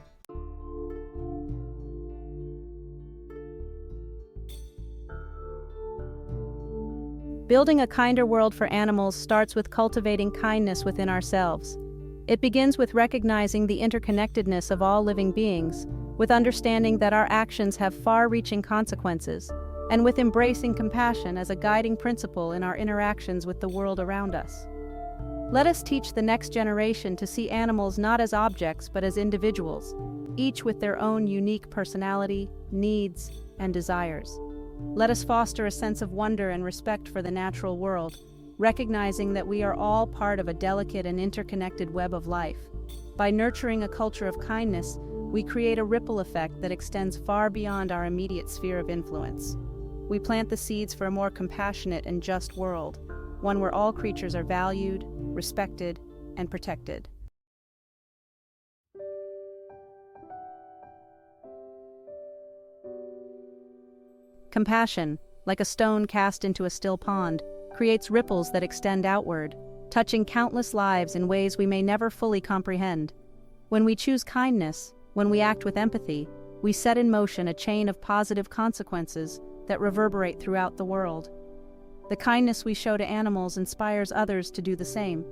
Building a kinder world for animals starts with cultivating kindness within ourselves. It begins with recognizing the interconnectedness of all living beings, with understanding that our actions have far-reaching consequences, and with embracing compassion as a guiding principle in our interactions with the world around us. Let us teach the next generation to see animals not as objects but as individuals, each with their own unique personality, needs, and desires. Let us foster a sense of wonder and respect for the natural world, recognizing that we are all part of a delicate and interconnected web of life. By nurturing a culture of kindness, we create a ripple effect that extends far beyond our immediate sphere of influence. We plant the seeds for a more compassionate and just world, one where all creatures are valued, respected, and protected. Compassion, like a stone cast into a still pond, creates ripples that extend outward, touching countless lives in ways we may never fully comprehend. When we choose kindness, when we act with empathy, we set in motion a chain of positive consequences that reverberate throughout the world. The kindness we show to animals inspires others to do the same.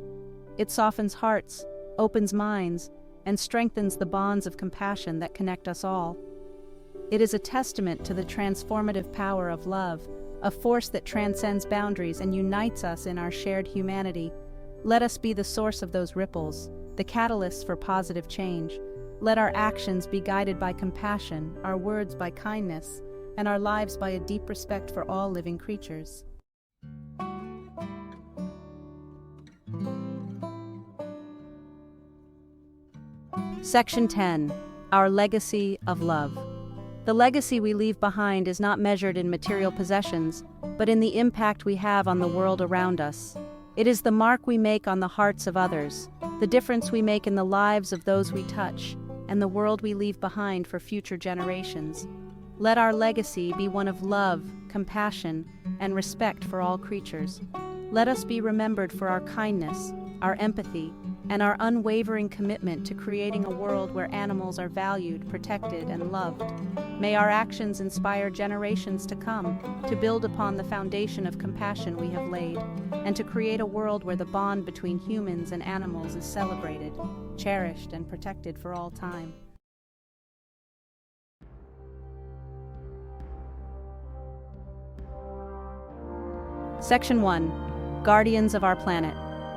It softens hearts, opens minds, and strengthens the bonds of compassion that connect us all. It is a testament to the transformative power of love, a force that transcends boundaries and unites us in our shared humanity. Let us be the source of those ripples, the catalysts for positive change. Let our actions be guided by compassion, our words by kindness, and our lives by a deep respect for all living creatures. Section 10. Our Legacy of Love. The legacy we leave behind is not measured in material possessions, but in the impact we have on the world around us. It is the mark we make on the hearts of others, the difference we make in the lives of those we touch, and the world we leave behind for future generations. Let our legacy be one of love, compassion, and respect for all creatures. Let us be remembered for our kindness, our empathy, and our unwavering commitment to creating a world where animals are valued, protected, and loved. May our actions inspire generations to come, to build upon the foundation of compassion we have laid, and to create a world where the bond between humans and animals is celebrated, cherished, and protected for all time. Section 1. Guardians of our planet.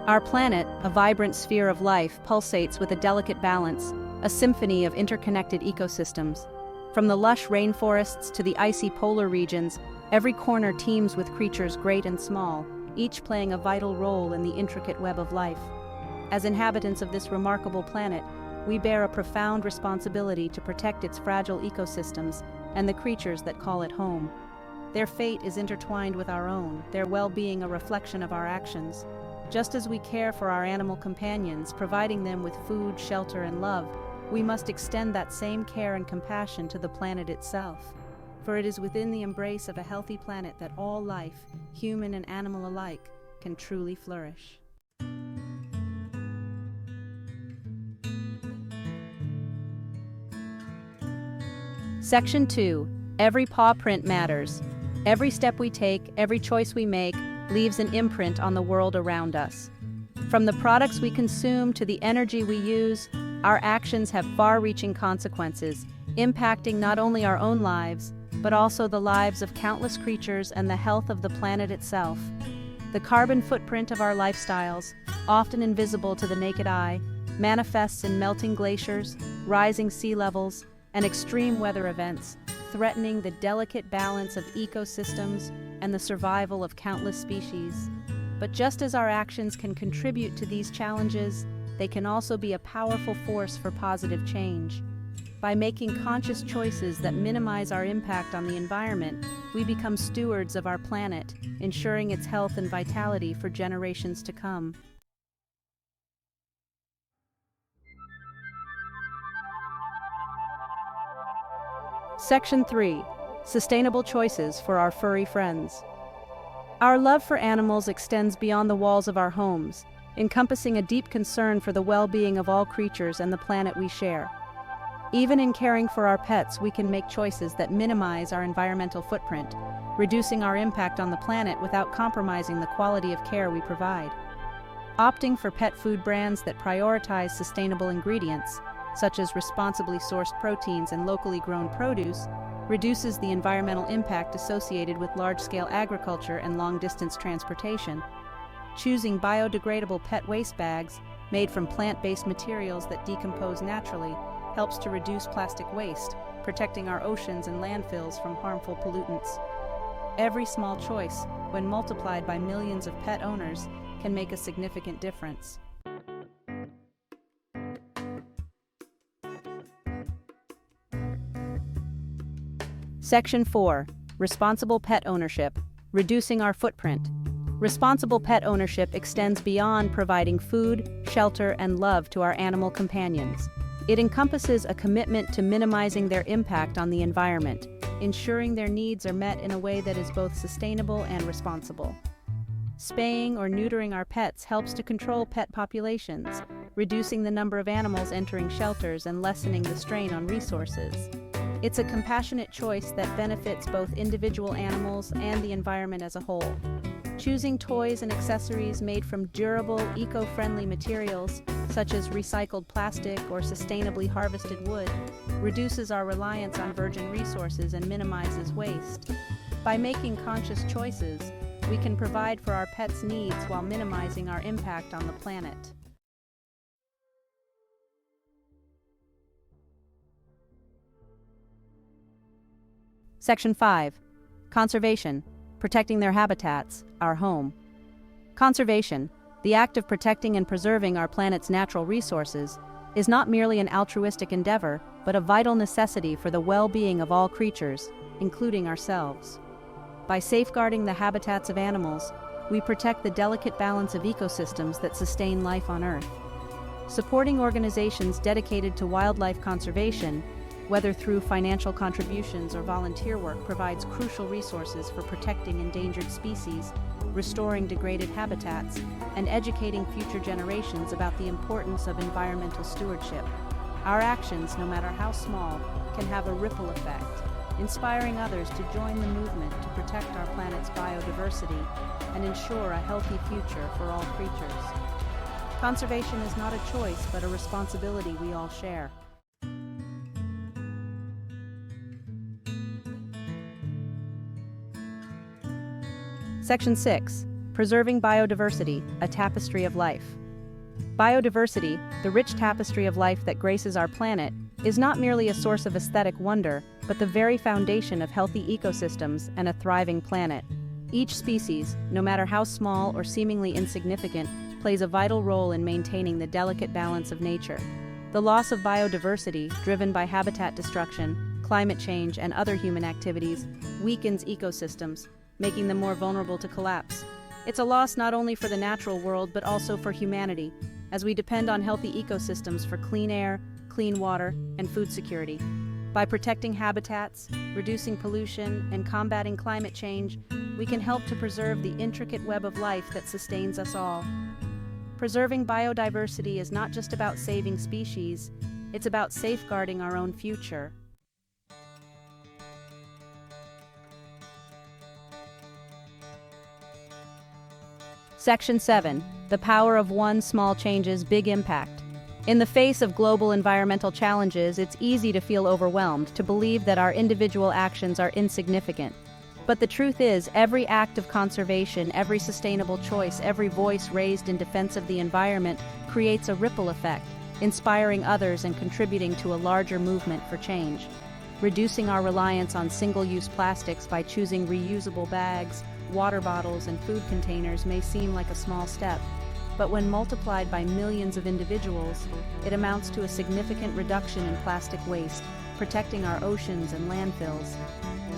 Our planet, a vibrant sphere of life, pulsates with a delicate balance, a symphony of interconnected ecosystems. From the lush rainforests to the icy polar regions, every corner teems with creatures great and small, each playing a vital role in the intricate web of life. As inhabitants of this remarkable planet, we bear a profound responsibility to protect its fragile ecosystems and the creatures that call it home. Their fate is intertwined with our own, their well-being a reflection of our actions. Just as we care for our animal companions, providing them with food, shelter, and love, we must extend that same care and compassion to the planet itself. For it is within the embrace of a healthy planet that all life, human and animal alike, can truly flourish. Section 2. Every paw print matters. Every step we take, every choice we make, leaves an imprint on the world around us. From the products we consume to the energy we use, our actions have far-reaching consequences, impacting not only our own lives, but also the lives of countless creatures and the health of the planet itself. The carbon footprint of our lifestyles, often invisible to the naked eye, manifests in melting glaciers, rising sea levels, and extreme weather events, threatening the delicate balance of ecosystems and the survival of countless species. But just as our actions can contribute to these challenges, they can also be a powerful force for positive change. By making conscious choices that minimize our impact on the environment, we become stewards of our planet, ensuring its health and vitality for generations to come. Section 3. Sustainable choices for our furry friends. Our love for animals extends beyond the walls of our homes, encompassing a deep concern for the well-being of all creatures and the planet we share. Even in caring for our pets, we can make choices that minimize our environmental footprint, reducing our impact on the planet without compromising the quality of care we provide. Opting for pet food brands that prioritize sustainable ingredients, such as responsibly sourced proteins and locally grown produce, reduces the environmental impact associated with large-scale agriculture and long-distance transportation. Choosing biodegradable pet waste bags made from plant-based materials that decompose naturally helps to reduce plastic waste, protecting our oceans and landfills from harmful pollutants. Every small choice, when multiplied by millions of pet owners, can make a significant difference. Section 4. Responsible pet ownership, reducing our footprint. Responsible pet ownership extends beyond providing food, shelter, and love to our animal companions. It encompasses a commitment to minimizing their impact on the environment, ensuring their needs are met in a way that is both sustainable and responsible. Spaying or neutering our pets helps to control pet populations, reducing the number of animals entering shelters and lessening the strain on resources. It's a compassionate choice that benefits both individual animals and the environment as a whole. Choosing toys and accessories made from durable, eco-friendly materials, such as recycled plastic or sustainably harvested wood, reduces our reliance on virgin resources and minimizes waste. By making conscious choices, we can provide for our pets' needs while minimizing our impact on the planet. Section 5. Conservation, protecting their habitats, our home. Conservation, the act of protecting and preserving our planet's natural resources, is not merely an altruistic endeavor, but a vital necessity for the well-being of all creatures, including ourselves. By safeguarding the habitats of animals, we protect the delicate balance of ecosystems that sustain life on Earth. Supporting organizations dedicated to wildlife conservation, whether through financial contributions or volunteer work, provides crucial resources for protecting endangered species, restoring degraded habitats, and educating future generations about the importance of environmental stewardship. Our actions, no matter how small, can have a ripple effect, inspiring others to join the movement to protect our planet's biodiversity and ensure a healthy future for all creatures. Conservation is not a choice, but a responsibility we all share. Section 6. Preserving biodiversity, a tapestry of life. Biodiversity, the rich tapestry of life that graces our planet, is not merely a source of aesthetic wonder, but the very foundation of healthy ecosystems and a thriving planet. Each species, no matter how small or seemingly insignificant, plays a vital role in maintaining the delicate balance of nature. The loss of biodiversity, driven by habitat destruction, climate change, and other human activities, weakens ecosystems, making them more vulnerable to collapse. It's a loss not only for the natural world, but also for humanity, as we depend on healthy ecosystems for clean air, clean water, and food security. By protecting habitats, reducing pollution, and combating climate change, we can help to preserve the intricate web of life that sustains us all. Preserving biodiversity is not just about saving species, it's about safeguarding our own future. Section 7. The power of one small change's big impact. In the face of global environmental challenges, it's easy to feel overwhelmed, to believe that our individual actions are insignificant. But the truth is, every act of conservation, every sustainable choice, every voice raised in defense of the environment creates a ripple effect, inspiring others and contributing to a larger movement for change. Reducing our reliance on single-use plastics by choosing reusable bags, water bottles, and food containers may seem like a small step, but when multiplied by millions of individuals, it amounts to a significant reduction in plastic waste, protecting our oceans and landfills.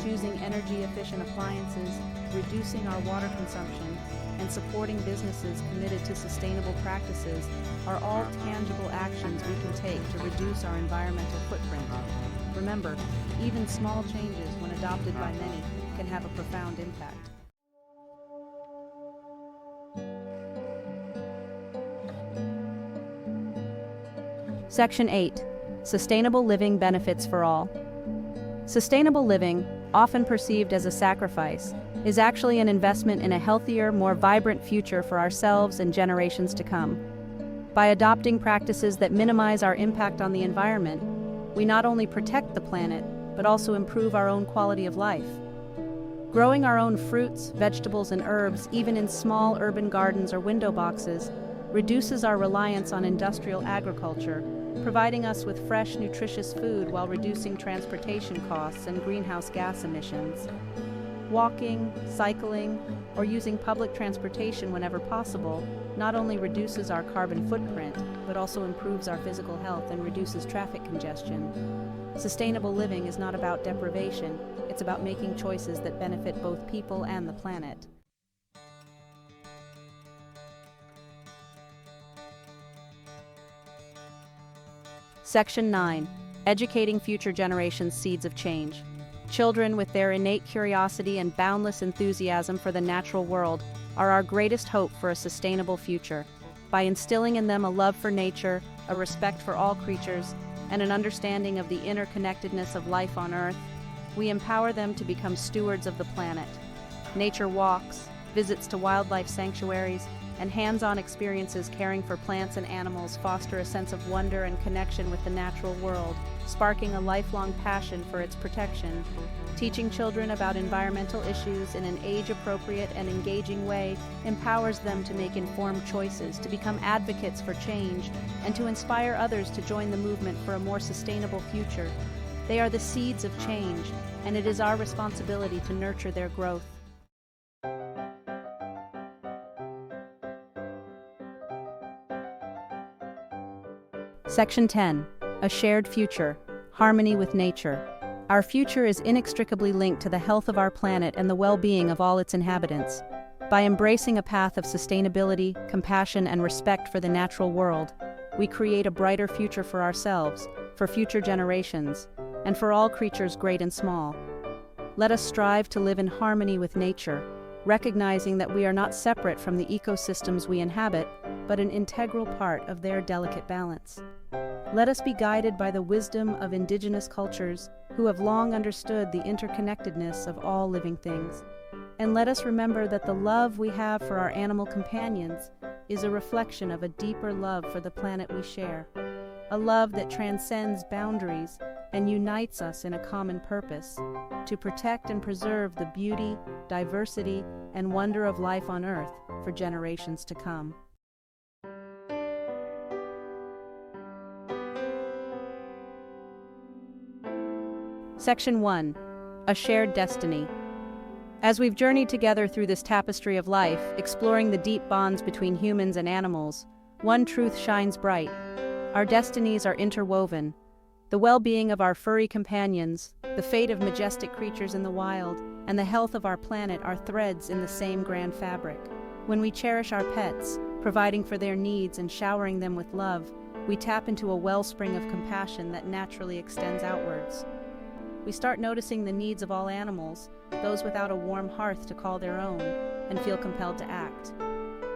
Choosing energy-efficient appliances, reducing our water consumption, and supporting businesses committed to sustainable practices are all tangible actions we can take to reduce our environmental footprint. Remember, even small changes, when adopted by many, can have a profound impact. Section 8. Sustainable living benefits for all. Sustainable living, often perceived as a sacrifice, is actually an investment in a healthier, more vibrant future for ourselves and generations to come. By adopting practices that minimize our impact on the environment, we not only protect the planet, but also improve our own quality of life. Growing our own fruits, vegetables, and herbs, even in small urban gardens or window boxes, reduces our reliance on industrial agriculture, providing us with fresh, nutritious food while reducing transportation costs and greenhouse gas emissions. Walking, cycling, or using public transportation whenever possible not only reduces our carbon footprint, but also improves our physical health and reduces traffic congestion. Sustainable living is not about deprivation, it's about making choices that benefit both people and the planet. Section 9. Educating future generations' seeds of change. Children, with their innate curiosity and boundless enthusiasm for the natural world, are our greatest hope for a sustainable future. By instilling in them a love for nature, a respect for all creatures, and an understanding of the interconnectedness of life on Earth, we empower them to become stewards of the planet. Nature walks, visits to wildlife sanctuaries, and hands-on experiences caring for plants and animals foster a sense of wonder and connection with the natural world, sparking a lifelong passion for its protection. Teaching children about environmental issues in an age-appropriate and engaging way empowers them to make informed choices, to become advocates for change, and to inspire others to join the movement for a more sustainable future. They are the seeds of change, and it is our responsibility to nurture their growth. Section 10. A shared future. Harmony with nature. Our future is inextricably linked to the health of our planet and the well-being of all its inhabitants. By embracing a path of sustainability, compassion, and respect for the natural world, we create a brighter future for ourselves, for future generations, and for all creatures great and small. Let us strive to live in harmony with nature, recognizing that we are not separate from the ecosystems we inhabit, but an integral part of their delicate balance. Let us be guided by the wisdom of indigenous cultures who have long understood the interconnectedness of all living things. And let us remember that the love we have for our animal companions is a reflection of a deeper love for the planet we share, a love that transcends boundaries and unites us in a common purpose, to protect and preserve the beauty, diversity, and wonder of life on Earth for generations to come. Section 1. A shared destiny. As we've journeyed together through this tapestry of life, exploring the deep bonds between humans and animals, one truth shines bright. Our destinies are interwoven. The well-being of our furry companions, the fate of majestic creatures in the wild, and the health of our planet are threads in the same grand fabric. When we cherish our pets, providing for their needs and showering them with love, we tap into a wellspring of compassion that naturally extends outwards. We start noticing the needs of all animals, those without a warm hearth to call their own, and feel compelled to act.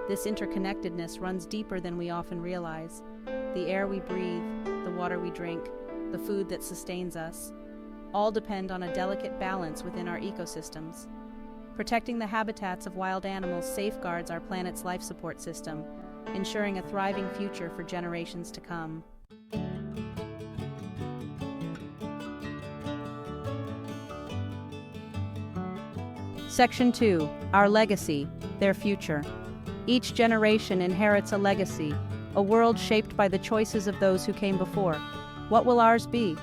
This interconnectedness runs deeper than we often realize. The air we breathe, the water we drink, the food that sustains us, all depend on a delicate balance within our ecosystems. Protecting the habitats of wild animals safeguards our planet's life support system, ensuring a thriving future for generations to come. Section 2. Our legacy, their future. Each generation inherits a legacy, a world shaped by the choices of those who came before. What will ours be?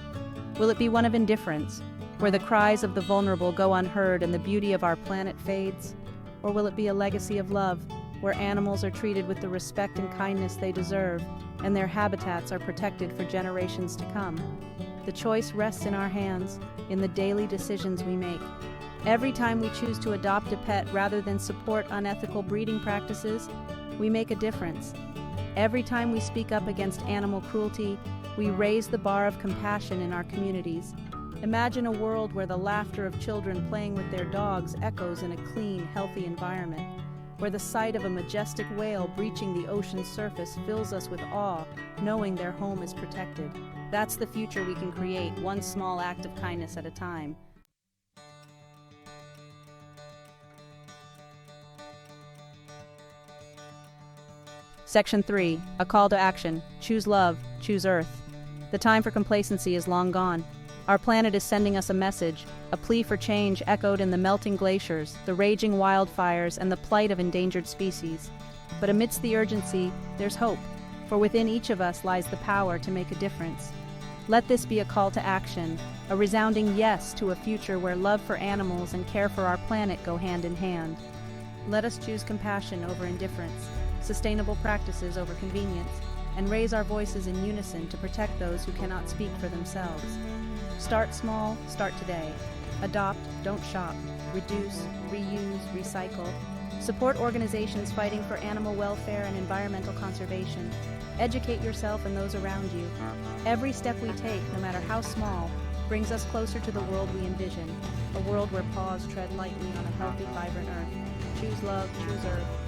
Will it be one of indifference, where the cries of the vulnerable go unheard and the beauty of our planet fades? Or will it be a legacy of love, where animals are treated with the respect and kindness they deserve, and their habitats are protected for generations to come? The choice rests in our hands, in the daily decisions we make. Every time we choose to adopt a pet rather than support unethical breeding practices, we make a difference. Every time we speak up against animal cruelty, we raise the bar of compassion in our communities. Imagine a world where the laughter of children playing with their dogs echoes in a clean, healthy environment, where the sight of a majestic whale breaching the ocean's surface fills us with awe, knowing their home is protected. That's the future we can create, one small act of kindness at a time. Section 3, a call to action. Choose love, choose Earth. The time for complacency is long gone. Our planet is sending us a message, a plea for change echoed in the melting glaciers, the raging wildfires, and the plight of endangered species. But amidst the urgency, there's hope, for within each of us lies the power to make a difference. Let this be a call to action, a resounding yes to a future where love for animals and care for our planet go hand in hand. Let us choose compassion over indifference, sustainable practices over convenience, and raise our voices in unison to protect those who cannot speak for themselves. Start small, start today. Adopt, don't shop. Reduce, reuse, recycle. Support organizations fighting for animal welfare and environmental conservation. Educate yourself and those around you. Every step we take, no matter how small, brings us closer to the world we envision, a world where paws tread lightly on a healthy, vibrant Earth. Choose love, choose Earth.